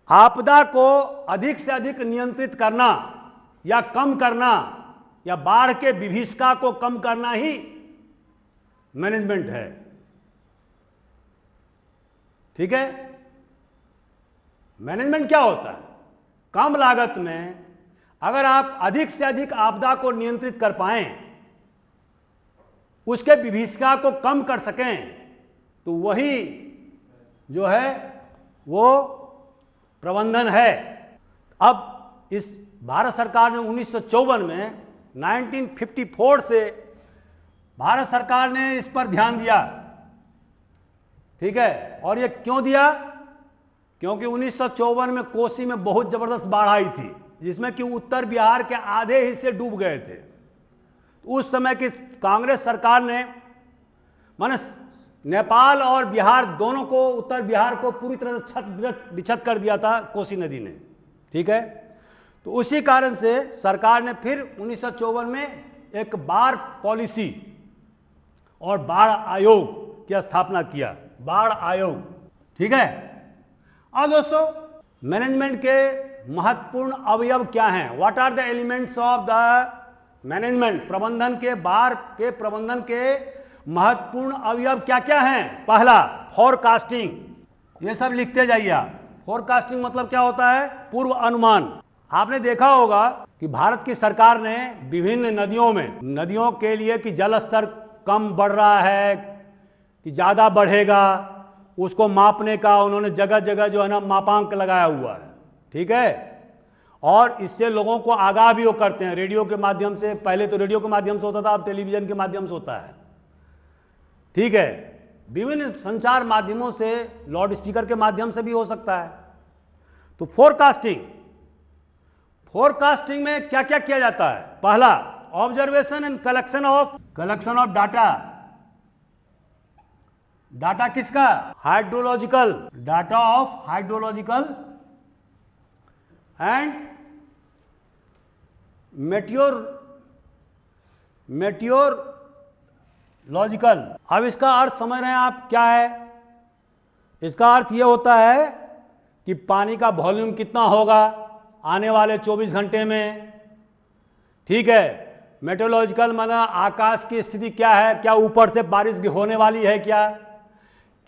आपदा को अधिक से अधिक नियंत्रित करना या कम करना, या बाढ़ के विभीषिका को कम करना ही मैनेजमेंट है। ठीक है? मैनेजमेंट क्या होता है? कम लागत में अगर आप अधिक से अधिक आपदा को नियंत्रित कर पाएं, उसके विभीषिका को कम कर सकें, तो वही जो है वो प्रबंधन है। अब इस भारत सरकार ने 1954 में 1954 से भारत सरकार ने इस पर ध्यान दिया। ठीक है? और ये क्यों दिया? क्योंकि 1954 में कोसी में बहुत जबरदस्त बाढ़ आई थी, जिसमें कि उत्तर बिहार के आधे हिस्से डूब गए थे। उस समय की कांग्रेस सरकार ने माने नेपाल और बिहार दोनों को, उत्तर बिहार को पूरी तरह से छत बिछत कर दिया था कोसी नदी ने। ठीक है? तो उसी कारण से सरकार ने फिर 1954 में एक बाढ़ पॉलिसी और बाढ़ आयोग की स्थापना किया, बाढ़ आयोग। ठीक है? और दोस्तों, मैनेजमेंट के महत्वपूर्ण अवयव क्या हैं? What are the elements of the management? प्रबंधन के, बाढ़ के प्रबंधन के महत्वपूर्ण अवयव क्या क्या हैं? पहला, फोरकास्टिंग। ये सब लिखते जाइए आप। फोरकास्टिंग मतलब क्या होता है? पूर्व अनुमान। आपने देखा होगा कि भारत की सरकार ने विभिन्न नदियों के लिए कि जल स्तर कम बढ़ रहा है कि ज़्यादा बढ़ेगा, उसको मापने का उन्होंने जगह जगह जो है ना मापांक लगाया हुआ है। ठीक है? और इससे लोगों को आगाह भी वो करते हैं रेडियो के माध्यम से। पहले तो रेडियो के माध्यम से होता था, अब टेलीविजन के माध्यम से होता है। ठीक है? विभिन्न संचार माध्यमों से, लाउड स्पीकर के माध्यम से भी हो सकता है। तो फोरकास्टिंग में क्या क्या किया जाता है? पहला, observation and collection of data. Data किसका? Hydrological, data of hydrological and meteorological. अब इसका अर्थ समझ रहे हैं आप क्या है? इसका अर्थ यह होता है कि पानी का वॉल्यूम कितना होगा आने वाले 24 घंटे में। ठीक है? मेट्रोलॉजिकल माना आकाश की स्थिति क्या है, क्या ऊपर से बारिश होने वाली है,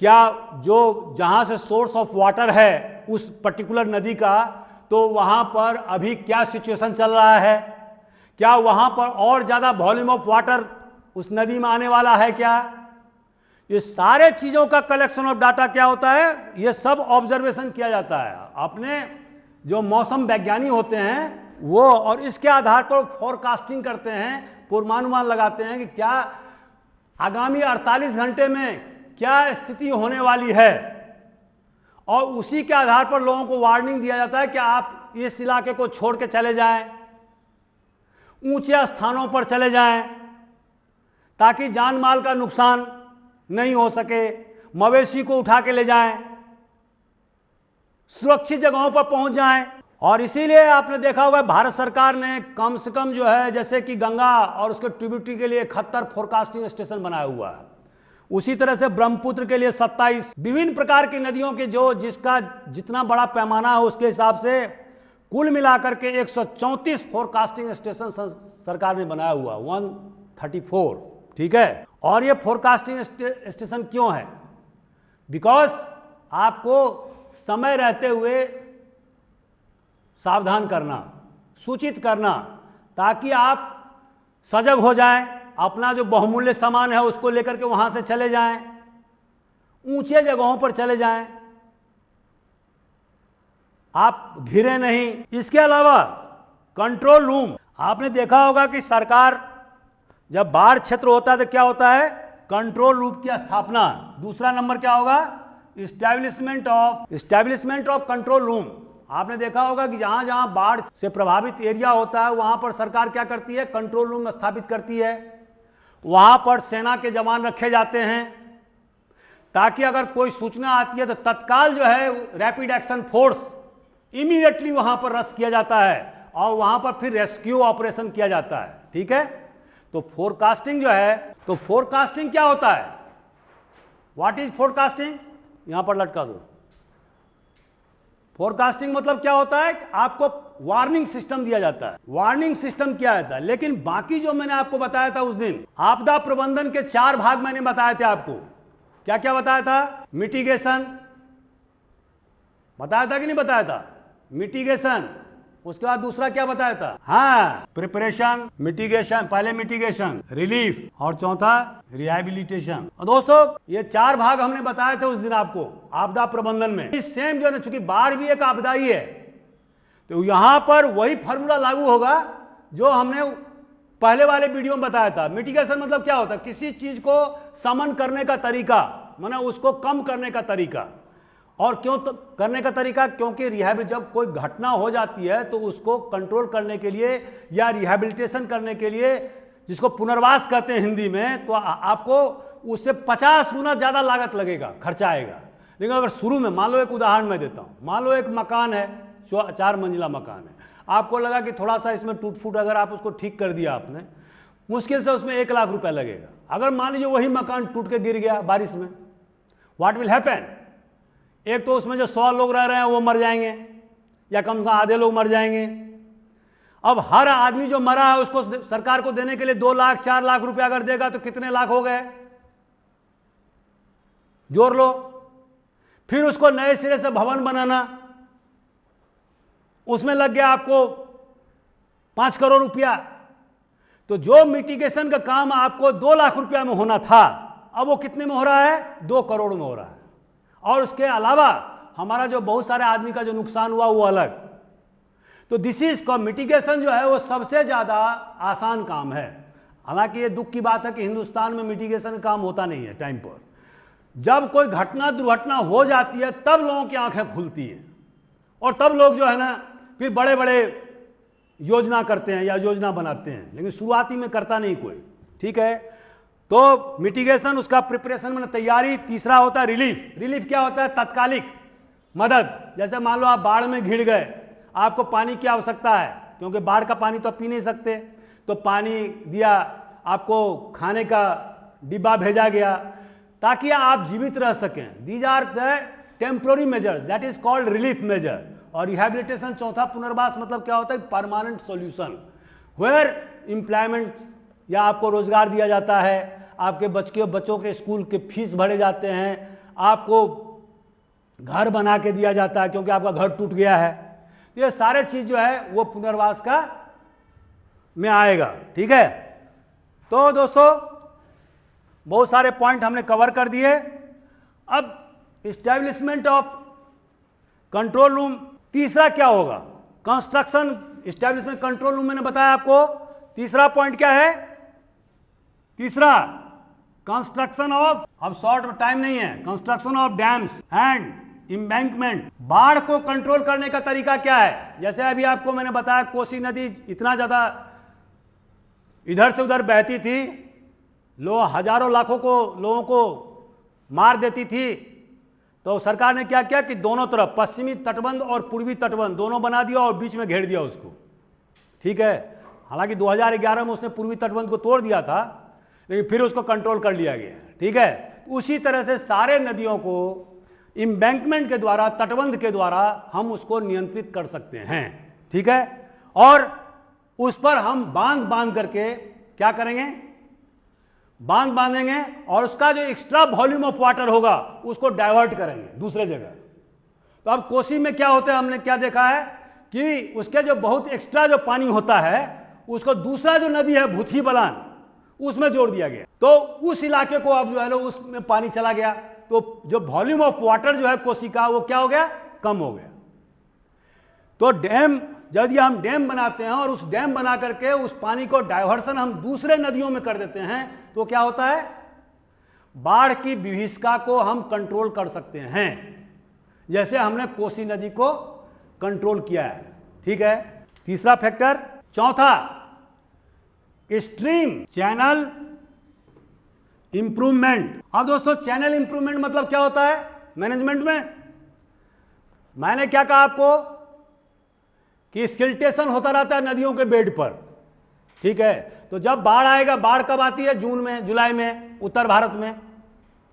क्या जो जहाँ से सोर्स ऑफ वाटर है उस पर्टिकुलर नदी का, तो वहाँ पर अभी क्या सिचुएशन चल रहा है, क्या वहाँ पर और ज़्यादा वॉल्यूम ऑफ वाटर उस नदी में आने वाला है क्या। ये सारे चीज़ों का कलेक्शन ऑफ डाटा क्या होता है? ये सब ऑब्जर्वेशन किया जाता है। अपने जो मौसम वैज्ञानिक होते हैं वो, और इसके आधार पर फोरकास्टिंग करते हैं, पूर्वानुमान लगाते हैं कि क्या आगामी 48 घंटे में क्या स्थिति होने वाली है, और उसी के आधार पर लोगों को वार्निंग दिया जाता है कि आप इस इलाके को छोड़ के चले जाएं, ऊंचे स्थानों पर चले जाएं, ताकि जान माल का नुकसान नहीं हो सके, मवेशी को उठा के ले जाएं, सुरक्षित जगहों पर पहुंच जाएं। और इसीलिए आपने देखा होगा भारत सरकार ने कम से कम जो है, जैसे कि गंगा और उसके ट्रिब्यूटरी के लिए 71 फोरकास्टिंग स्टेशन बनाया हुआ है। उसी तरह से ब्रह्मपुत्र के लिए 27, विभिन्न प्रकार की नदियों के जो जिसका जितना बड़ा पैमाना है उसके हिसाब से कुल मिलाकर के 134 फोरकास्टिंग स्टेशन सरकार ने बनाया हुआ, 134, ठीक है। और ये फोरकास्टिंग स्टेशन क्यों है? बिकॉज आपको समय रहते हुए सावधान करना, सूचित करना, ताकि आप सजग हो जाएं, अपना जो बहुमूल्य सामान है उसको लेकर के वहां से चले जाएं, ऊंचे जगहों पर चले जाएं, आप घिरे नहीं। इसके अलावा कंट्रोल रूम, आपने देखा होगा कि सरकार जब बाढ़ क्षेत्र होता है तो क्या होता है? कंट्रोल रूम की स्थापना। दूसरा नंबर क्या होगा? Establishment of control room. आपने देखा होगा कि जहां जहां बाढ़ से प्रभावित एरिया होता है वहां पर सरकार क्या करती है? कंट्रोल रूम स्थापित करती है। वहां पर सेना के जवान रखे जाते हैं ताकि अगर कोई सूचना आती है तो तत्काल जो है रैपिड एक्शन फोर्स इमीडिएटली वहां पर रश किया जाता है और वहां पर फिर रेस्क्यू ऑपरेशन किया जाता है, ठीक है। तो फोरकास्टिंग जो है, तो फोरकास्टिंग क्या होता है? What is forecasting? यहां पर लटका दो। फोरकास्टिंग मतलब क्या होता है? आपको वार्निंग सिस्टम दिया जाता है। वार्निंग सिस्टम क्या होता है? लेकिन बाकी जो मैंने आपको बताया था उस दिन, आपदा प्रबंधन के 4 भाग मैंने बताए थे आपको। क्या क्या बताया था? मिटिगेशन बताया था कि नहीं बताया था? मिटिगेशन। उसके बाद दूसरा क्या बताया था? हाँ, प्रिपरेशन, मिटिगेशन, पहले मिटिगेशन, रिलीफ और चौथा रिहैबिलिटेशन। और दोस्तों ये 4 भाग हमने बताए थे उस दिन आपको आपदा प्रबंधन में। इस सेम जो है, चूंकि बाढ़ भी एक आपदा ही है, तो यहां पर वही फॉर्मूला लागू होगा जो हमने पहले वाले वीडियो में बताया था। मिटिगेशन मतलब क्या होता है? किसी चीज को समन करने का तरीका, माने उसको कम करने का तरीका। और क्यों तो करने का तरीका? क्योंकि जब कोई घटना हो जाती है तो उसको कंट्रोल करने के लिए या रिहैबिलिटेशन करने के लिए, जिसको पुनर्वास कहते हैं हिंदी में, तो आपको उससे 50 गुना ज़्यादा लागत लगेगा, खर्चा आएगा। लेकिन अगर शुरू में, मान लो एक उदाहरण मैं देता हूँ, मान लो एक मकान है, 4 मंजिला मकान है, आपको लगा कि थोड़ा सा इसमें टूट फूट, अगर आप उसको ठीक कर दिया आपने, मुश्किल से उसमें 1 लाख रुपया लगेगा। अगर मान लीजिए वही मकान टूट के गिर गया बारिश में, व्हाट विल हैपन? एक तो उसमें जो 100 लोग रह रहे हैं वो मर जाएंगे, या कम से कम आधे लोग मर जाएंगे। अब हर आदमी जो मरा है उसको सरकार को देने के लिए 2 लाख 4 लाख रुपया अगर देगा तो कितने लाख हो गए? जोड़ लो। फिर उसको नए सिरे से भवन बनाना, उसमें लग गया आपको 5 करोड़ रुपया। तो जो मिटिगेशन का काम आपको 2 लाख रुपया में होना था, अब वो कितने में हो रहा है? 2 करोड़ में हो रहा है। और उसके अलावा हमारा जो बहुत सारे आदमी का जो नुकसान हुआ वो अलग। तो दिस इज का मिटिगेशन जो है वो सबसे ज़्यादा आसान काम है। हालांकि ये दुख की बात है कि हिंदुस्तान में मिटिगेशन काम होता नहीं है टाइम पर। जब कोई घटना दुर्घटना हो जाती है तब लोगों की आंखें खुलती हैं और तब लोग जो है ना फिर बड़े बड़े योजना करते हैं या योजना बनाते हैं, लेकिन शुरुआती में करता नहीं कोई, ठीक है। तो मिटिगेशन, उसका प्रिपरेशन में तैयारी। तीसरा होता है रिलीफ। रिलीफ क्या होता है? तत्कालिक मदद। जैसे मान लो आप बाढ़ में घिर गए, आपको पानी की आवश्यकता है, क्योंकि बाढ़ का पानी तो आप पी नहीं सकते, तो पानी दिया, आपको खाने का डिब्बा भेजा गया ताकि आप जीवित रह सकें। These are the temporary measures, that is called relief measure. और रिहैबिलिटेशन चौथा, पुनर्वास मतलब क्या होता है? परमानेंट सॉल्यूशन, वेयर एम्प्लॉयमेंट, या आपको रोजगार दिया जाता है, आपके बच्चों के स्कूल के फीस भरे जाते हैं, आपको घर बना के दिया जाता है क्योंकि आपका घर टूट गया है। तो ये सारे चीज जो है वो पुनर्वास का में आएगा, ठीक है। तो दोस्तों बहुत सारे पॉइंट हमने कवर कर दिए। अब इस्टेब्लिशमेंट ऑफ कंट्रोल रूम, तीसरा क्या होगा? कंस्ट्रक्शन, इस्टेब्लिशमेंट कंट्रोल रूम मैंने बताया आपको। तीसरा पॉइंट क्या है? तीसरा कंस्ट्रक्शन ऑफ, अब शॉर्ट टाइम नहीं है, construction of dams and embankment. बाढ़ को कंट्रोल करने का तरीका क्या है? जैसे अभी आपको मैंने बताया कोसी नदी इतना ज्यादा इधर से उधर बहती थी, हजारों लाखों लोगों को मार देती थी। तो सरकार ने क्या किया कि दोनों तरफ पश्चिमी तटबंध और पूर्वी तटबंध दोनों बना दिया और बीच में घेर दिया उसको, ठीक है। हालांकि 2011 में उसने पूर्वी तटबंध को तोड़ दिया था, लेकिन फिर उसको कंट्रोल कर लिया गया। ठीक है। उसी तरह से सारे नदियों को एम्बैंकमेंट के द्वारा, तटबंध के द्वारा हम उसको नियंत्रित कर सकते हैं, ठीक है। और उस पर हम बांध करके क्या करेंगे, बांध बांधेंगे और उसका जो एक्स्ट्रा वॉल्यूम ऑफ वाटर होगा उसको डाइवर्ट करेंगे दूसरे जगह। तो अब कोसी में क्या होता है, हमने क्या देखा है कि उसके जो बहुत एक्स्ट्रा जो पानी होता है उसको दूसरा जो नदी है भूथी बलान उसमें जोड़ दिया गया, तो उस इलाके को अब जो है ना उसमें पानी चला गया, तो जो वॉल्यूम ऑफ वाटर जो है कोसी का वो क्या हो गया, कम हो गया। तो डैम, यदि हम डैम बनाते हैं और उस डैम बना करके उस पानी को डाइवर्सन हम दूसरे नदियों में कर देते हैं, तो क्या होता है, बाढ़ की विभीषिका को हम कंट्रोल कर सकते हैं, जैसे हमने कोसी नदी को कंट्रोल किया है, ठीक है। तीसरा फैक्टर। चौथा, स्ट्रीम चैनल इंप्रूवमेंट। अब दोस्तों चैनल इंप्रूवमेंट मतलब क्या होता है मैनेजमेंट में, मैंने क्या कहा आपको कि सिल्टेशन होता रहता है नदियों के बेड पर, ठीक है। तो जब बाढ़ आएगा, बाढ़ कब आती है, जून में, जुलाई में, उत्तर भारत में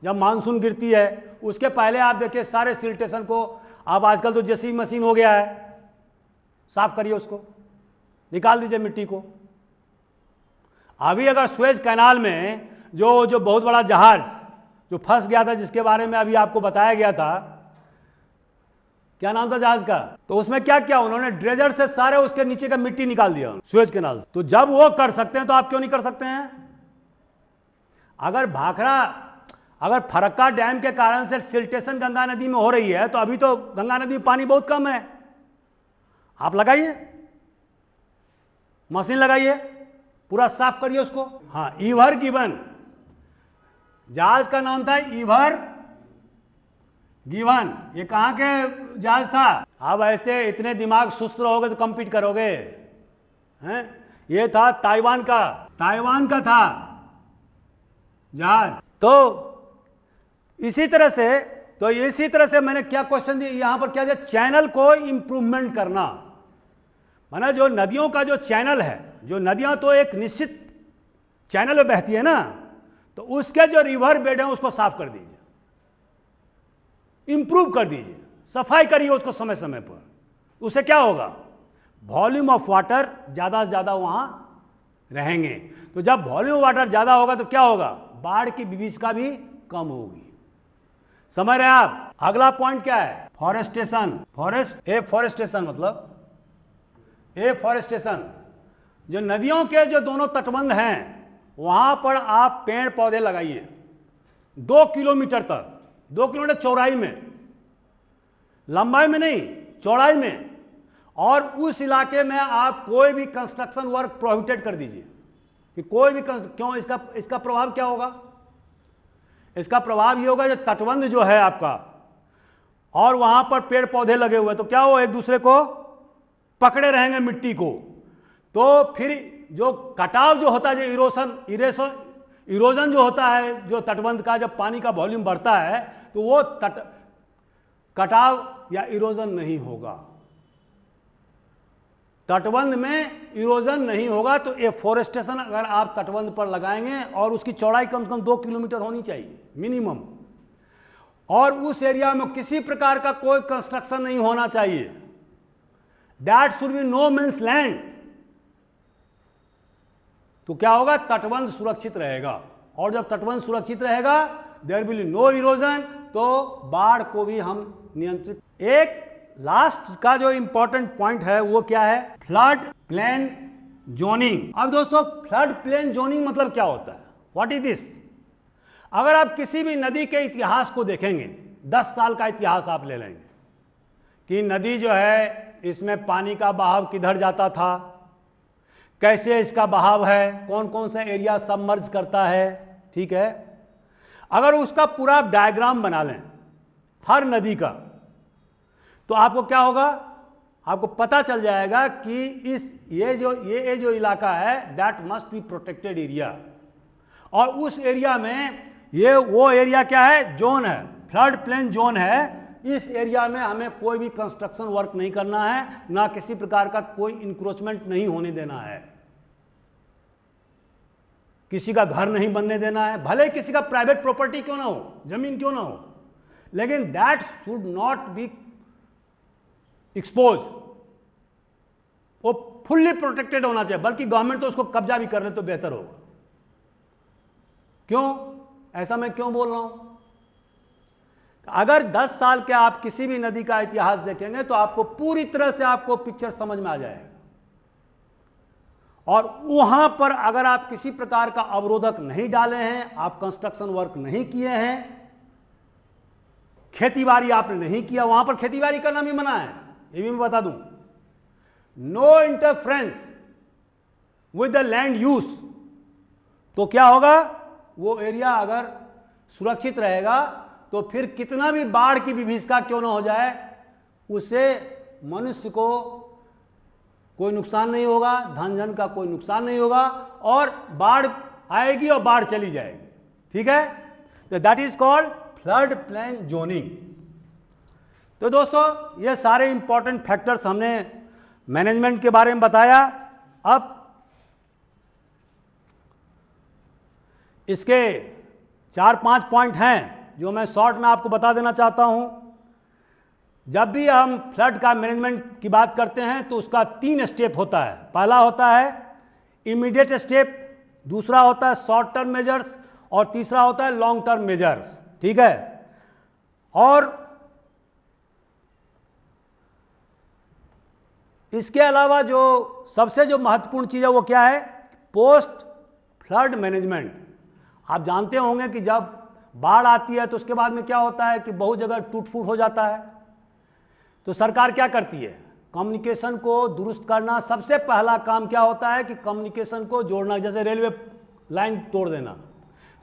जब मानसून गिरती है, उसके पहले आप देखिए सारे सिल्टेशन को, अब आजकल तो जेसीबी मशीन हो गया है, साफ करिए उसको, निकाल दीजिए मिट्टी को। अभी अगर स्वेज कैनाल में जो बहुत बड़ा जहाज जो फंस गया था, जिसके बारे में अभी आपको बताया गया था, क्या नाम था जहाज का, तो उसमें क्या किया उन्होंने, ड्रेजर से सारे उसके नीचे का मिट्टी निकाल दिया स्वेज कैनाल से। तो जब वो कर सकते हैं तो आप क्यों नहीं कर सकते हैं। अगर फरक्का डैम के कारण से सिल्टेशन गंगा नदी में हो रही है, तो अभी तो गंगा नदी में पानी बहुत कम है, आप लगाइए मशीन, लगाइए, पूरा साफ करिए उसको। हाँ, ईवर गिवन, जहाज का नाम था ईवर गिवन, ये कहाँ के जहाज था। अब ऐसे इतने दिमाग सुस्त रहोगे तो कम्पीट करोगे हैं। ये था ताइवान का था जहाज। तो इसी तरह से मैंने क्या क्वेश्चन दिया यहां पर, क्या दिया, चैनल को इंप्रूवमेंट करना, माना जो नदियों का जो चैनल है, जो नदियां तो एक निश्चित चैनल में बहती है ना, तो उसके जो रिवर बेड है उसको साफ कर दीजिए, इंप्रूव कर दीजिए, सफाई करिए उसको समय समय पर। उससे क्या होगा, वॉल्यूम ऑफ वाटर ज़्यादा से ज़्यादा वहाँ रहेंगे। तो जब वॉल्यूम वाटर ज़्यादा होगा तो क्या होगा, बाढ़ की विभीषिका भी कम होगी। समझ रहे हैं आप। अगला पॉइंट क्या है, फॉरेस्टेशन। फॉरेस्टेशन मतलब फॉरेस्टेशन, जो नदियों के जो दोनों तटबंध हैं वहाँ पर आप पेड़ पौधे लगाइए 2 किलोमीटर तक, 2 किलोमीटर चौड़ाई में, लंबाई में नहीं, चौड़ाई में। और उस इलाके में आप कोई भी कंस्ट्रक्शन वर्क प्रोहिबिटेड कर दीजिए कि कोई भी क्यों, इसका प्रभाव क्या होगा, इसका प्रभाव ये होगा जो तटबंध जो है आपका और वहां पर पेड़ पौधे लगे हुए, तो क्या वो एक दूसरे को पकड़े रहेंगे मिट्टी को, तो फिर जो कटाव जो होता है, जो इरोजन जो होता है, जो तटबंध का जब पानी का वॉल्यूम बढ़ता है तो वो कटाव या इरोजन नहीं होगा, तटबंध में इरोजन नहीं होगा। तो ये फॉरेस्टेशन अगर आप तटबंध पर लगाएंगे, और उसकी चौड़ाई कम से कम 2 किलोमीटर होनी चाहिए मिनिमम, और उस एरिया में किसी प्रकार का कोई कंस्ट्रक्शन नहीं होना चाहिए, that should be no means land, तो क्या होगा, तटबंध सुरक्षित रहेगा। और जब तटबंध सुरक्षित रहेगा, there will be no erosion, तो बाढ़ को भी हम नियंत्रित। एक लास्ट का जो इंपॉर्टेंट पॉइंट है वो क्या है, फ्लड प्लेन जोनिंग। अब दोस्तों फ्लड प्लेन जोनिंग मतलब क्या होता है, व्हाट इज दिस। अगर आप किसी भी नदी के इतिहास को देखेंगे, 10 साल का इतिहास आप ले लेंगे कि नदी जो है इसमें पानी का बहाव किधर जाता था, कैसे इसका बहाव है, कौन कौन सा एरिया सबमर्ज करता है, ठीक है। अगर उसका पूरा डायग्राम बना लें हर नदी का, तो आपको क्या होगा, आपको पता चल जाएगा कि ये जो इलाका है that must be protected area, और उस एरिया में वो एरिया क्या है, जोन है, फ्लड प्लेन जोन है। इस एरिया में हमें कोई भी कंस्ट्रक्शन वर्क नहीं करना है, ना किसी प्रकार का कोई इंक्रोचमेंट नहीं होने देना है। किसी का घर नहीं बनने देना है, भले किसी का प्राइवेट प्रॉपर्टी क्यों ना हो, जमीन क्यों ना हो, लेकिन that should not be expose. वो फुल्ली प्रोटेक्टेड होना चाहिए, बल्कि गवर्नमेंट तो उसको कब्जा भी कर ले तो बेहतर होगा। क्यों ऐसा मैं क्यों बोल रहा हूं? अगर 10 साल के आप किसी भी नदी का इतिहास देखेंगे तो आपको पूरी तरह से आपको पिक्चर समझ में आ जाएगा। और वहां पर अगर आप किसी प्रकार का अवरोधक नहीं डाले हैं, आप कंस्ट्रक्शन वर्क नहीं किए हैं, खेतीबाड़ी आपने नहीं किया, वहां पर खेतीबाड़ी करना भी मना है, ये भी मैं बता दूं। No interference with the land use, तो क्या होगा, वो एरिया अगर सुरक्षित रहेगा तो फिर कितना भी बाढ़ की विभीषिका क्यों ना हो जाए, उससे मनुष्य को कोई नुकसान नहीं होगा, धन जन का कोई नुकसान नहीं होगा, और बाढ़ आएगी और बाढ़ चली जाएगी। ठीक है, तो that is called flood plain zoning. तो दोस्तों ये सारे इंपॉर्टेंट फैक्टर्स हमने मैनेजमेंट के बारे में बताया। अब इसके 4-5 पॉइंट हैं जो मैं शॉर्ट में आपको बता देना चाहता हूं। जब भी हम फ्लड का मैनेजमेंट की बात करते हैं तो उसका 3 स्टेप होता है। पहला होता है इमीडिएट स्टेप, दूसरा होता है शॉर्ट टर्म मेजर्स, और तीसरा होता है लॉन्ग टर्म मेजर्स। ठीक है, और इसके अलावा जो सबसे जो महत्वपूर्ण चीज़ है वो क्या है, पोस्ट फ्लड मैनेजमेंट। आप जानते होंगे कि जब बाढ़ आती है तो उसके बाद में क्या होता है कि बहुत जगह टूट फूट हो जाता है, तो सरकार क्या करती है, कम्युनिकेशन को दुरुस्त करना। सबसे पहला काम क्या होता है कि कम्युनिकेशन को जोड़ना, जैसे रेलवे लाइन तोड़ देना,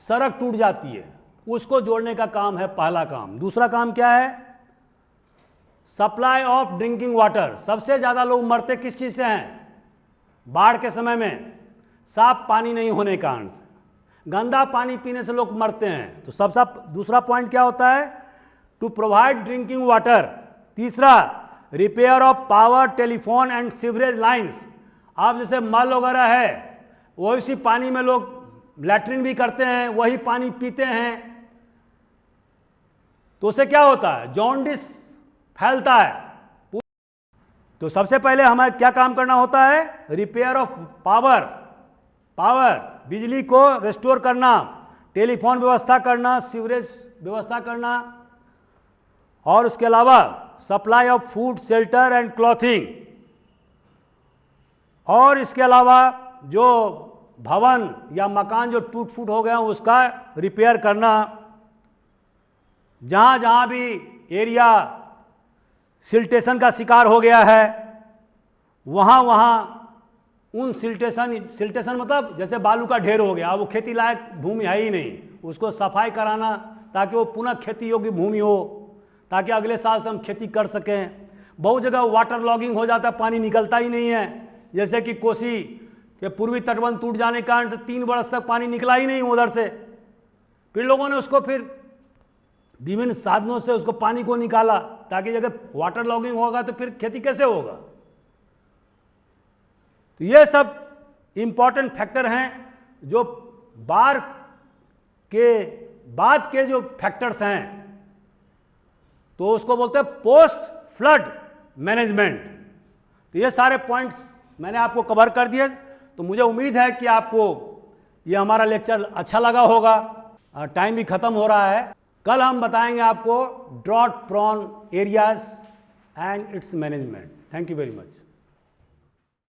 सड़क टूट जाती है, उसको जोड़ने का काम है पहला काम। दूसरा काम क्या है, सप्लाई ऑफ ड्रिंकिंग वाटर। सबसे ज़्यादा लोग मरते किस चीज़ से हैं, बाढ़ के समय में साफ पानी नहीं होने के कारण से, गंदा पानी पीने से लोग मरते हैं। तो सबसे दूसरा पॉइंट क्या होता है, टू प्रोवाइड ड्रिंकिंग वाटर। तीसरा, repair of power, telephone and sewerage lines. आप जैसे मल वगैरह है, वही उसी पानी में लोग लैट्रिन भी करते हैं, वही पानी पीते हैं, तो उससे क्या होता है, जॉन्डिस फैलता है। तो सबसे पहले हमें क्या काम करना होता है, रिपेयर ऑफ पावर, बिजली को रेस्टोर करना, टेलीफोन व्यवस्था करना, सीवरेज व्यवस्था करना, और उसके अलावा supply of food, shelter and clothing, और इसके अलावा जो भवन या मकान जो टूट फूट हो गए हैं उसका रिपेयर करना। जहाँ जहाँ भी एरिया सिल्टेशन का शिकार हो गया है, वहाँ वहाँ उन सिल्टेशन मतलब जैसे बालू का ढेर हो गया, वो खेती लायक भूमि है ही नहीं, उसको सफाई कराना ताकि वो पुनः खेती योग्य भूमि हो, ताकि अगले साल से हम खेती कर सकें। बहुत जगह वाटर लॉगिंग हो जाता है, पानी निकलता ही नहीं है, जैसे कि कोसी के पूर्वी तटबंध टूट जाने के कारण से 3 बरस तक पानी निकला ही नहीं उधर से। फिर लोगों ने उसको फिर विभिन्न साधनों से उसको पानी को निकाला, ताकि जगह वाटर लॉगिंग होगा तो फिर खेती कैसे होगा। तो ये सब इम्पॉर्टेंट फैक्टर हैं जो बाढ़ के बाद के जो फैक्टर्स हैं, तो उसको बोलते हैं पोस्ट फ्लड मैनेजमेंट। तो ये सारे पॉइंट्स मैंने आपको कवर कर दिए। तो मुझे उम्मीद है कि आपको ये हमारा लेक्चर अच्छा लगा होगा। टाइम भी ख़त्म हो रहा है। कल हम बताएंगे आपको drought prone areas and its management. Thank you very much.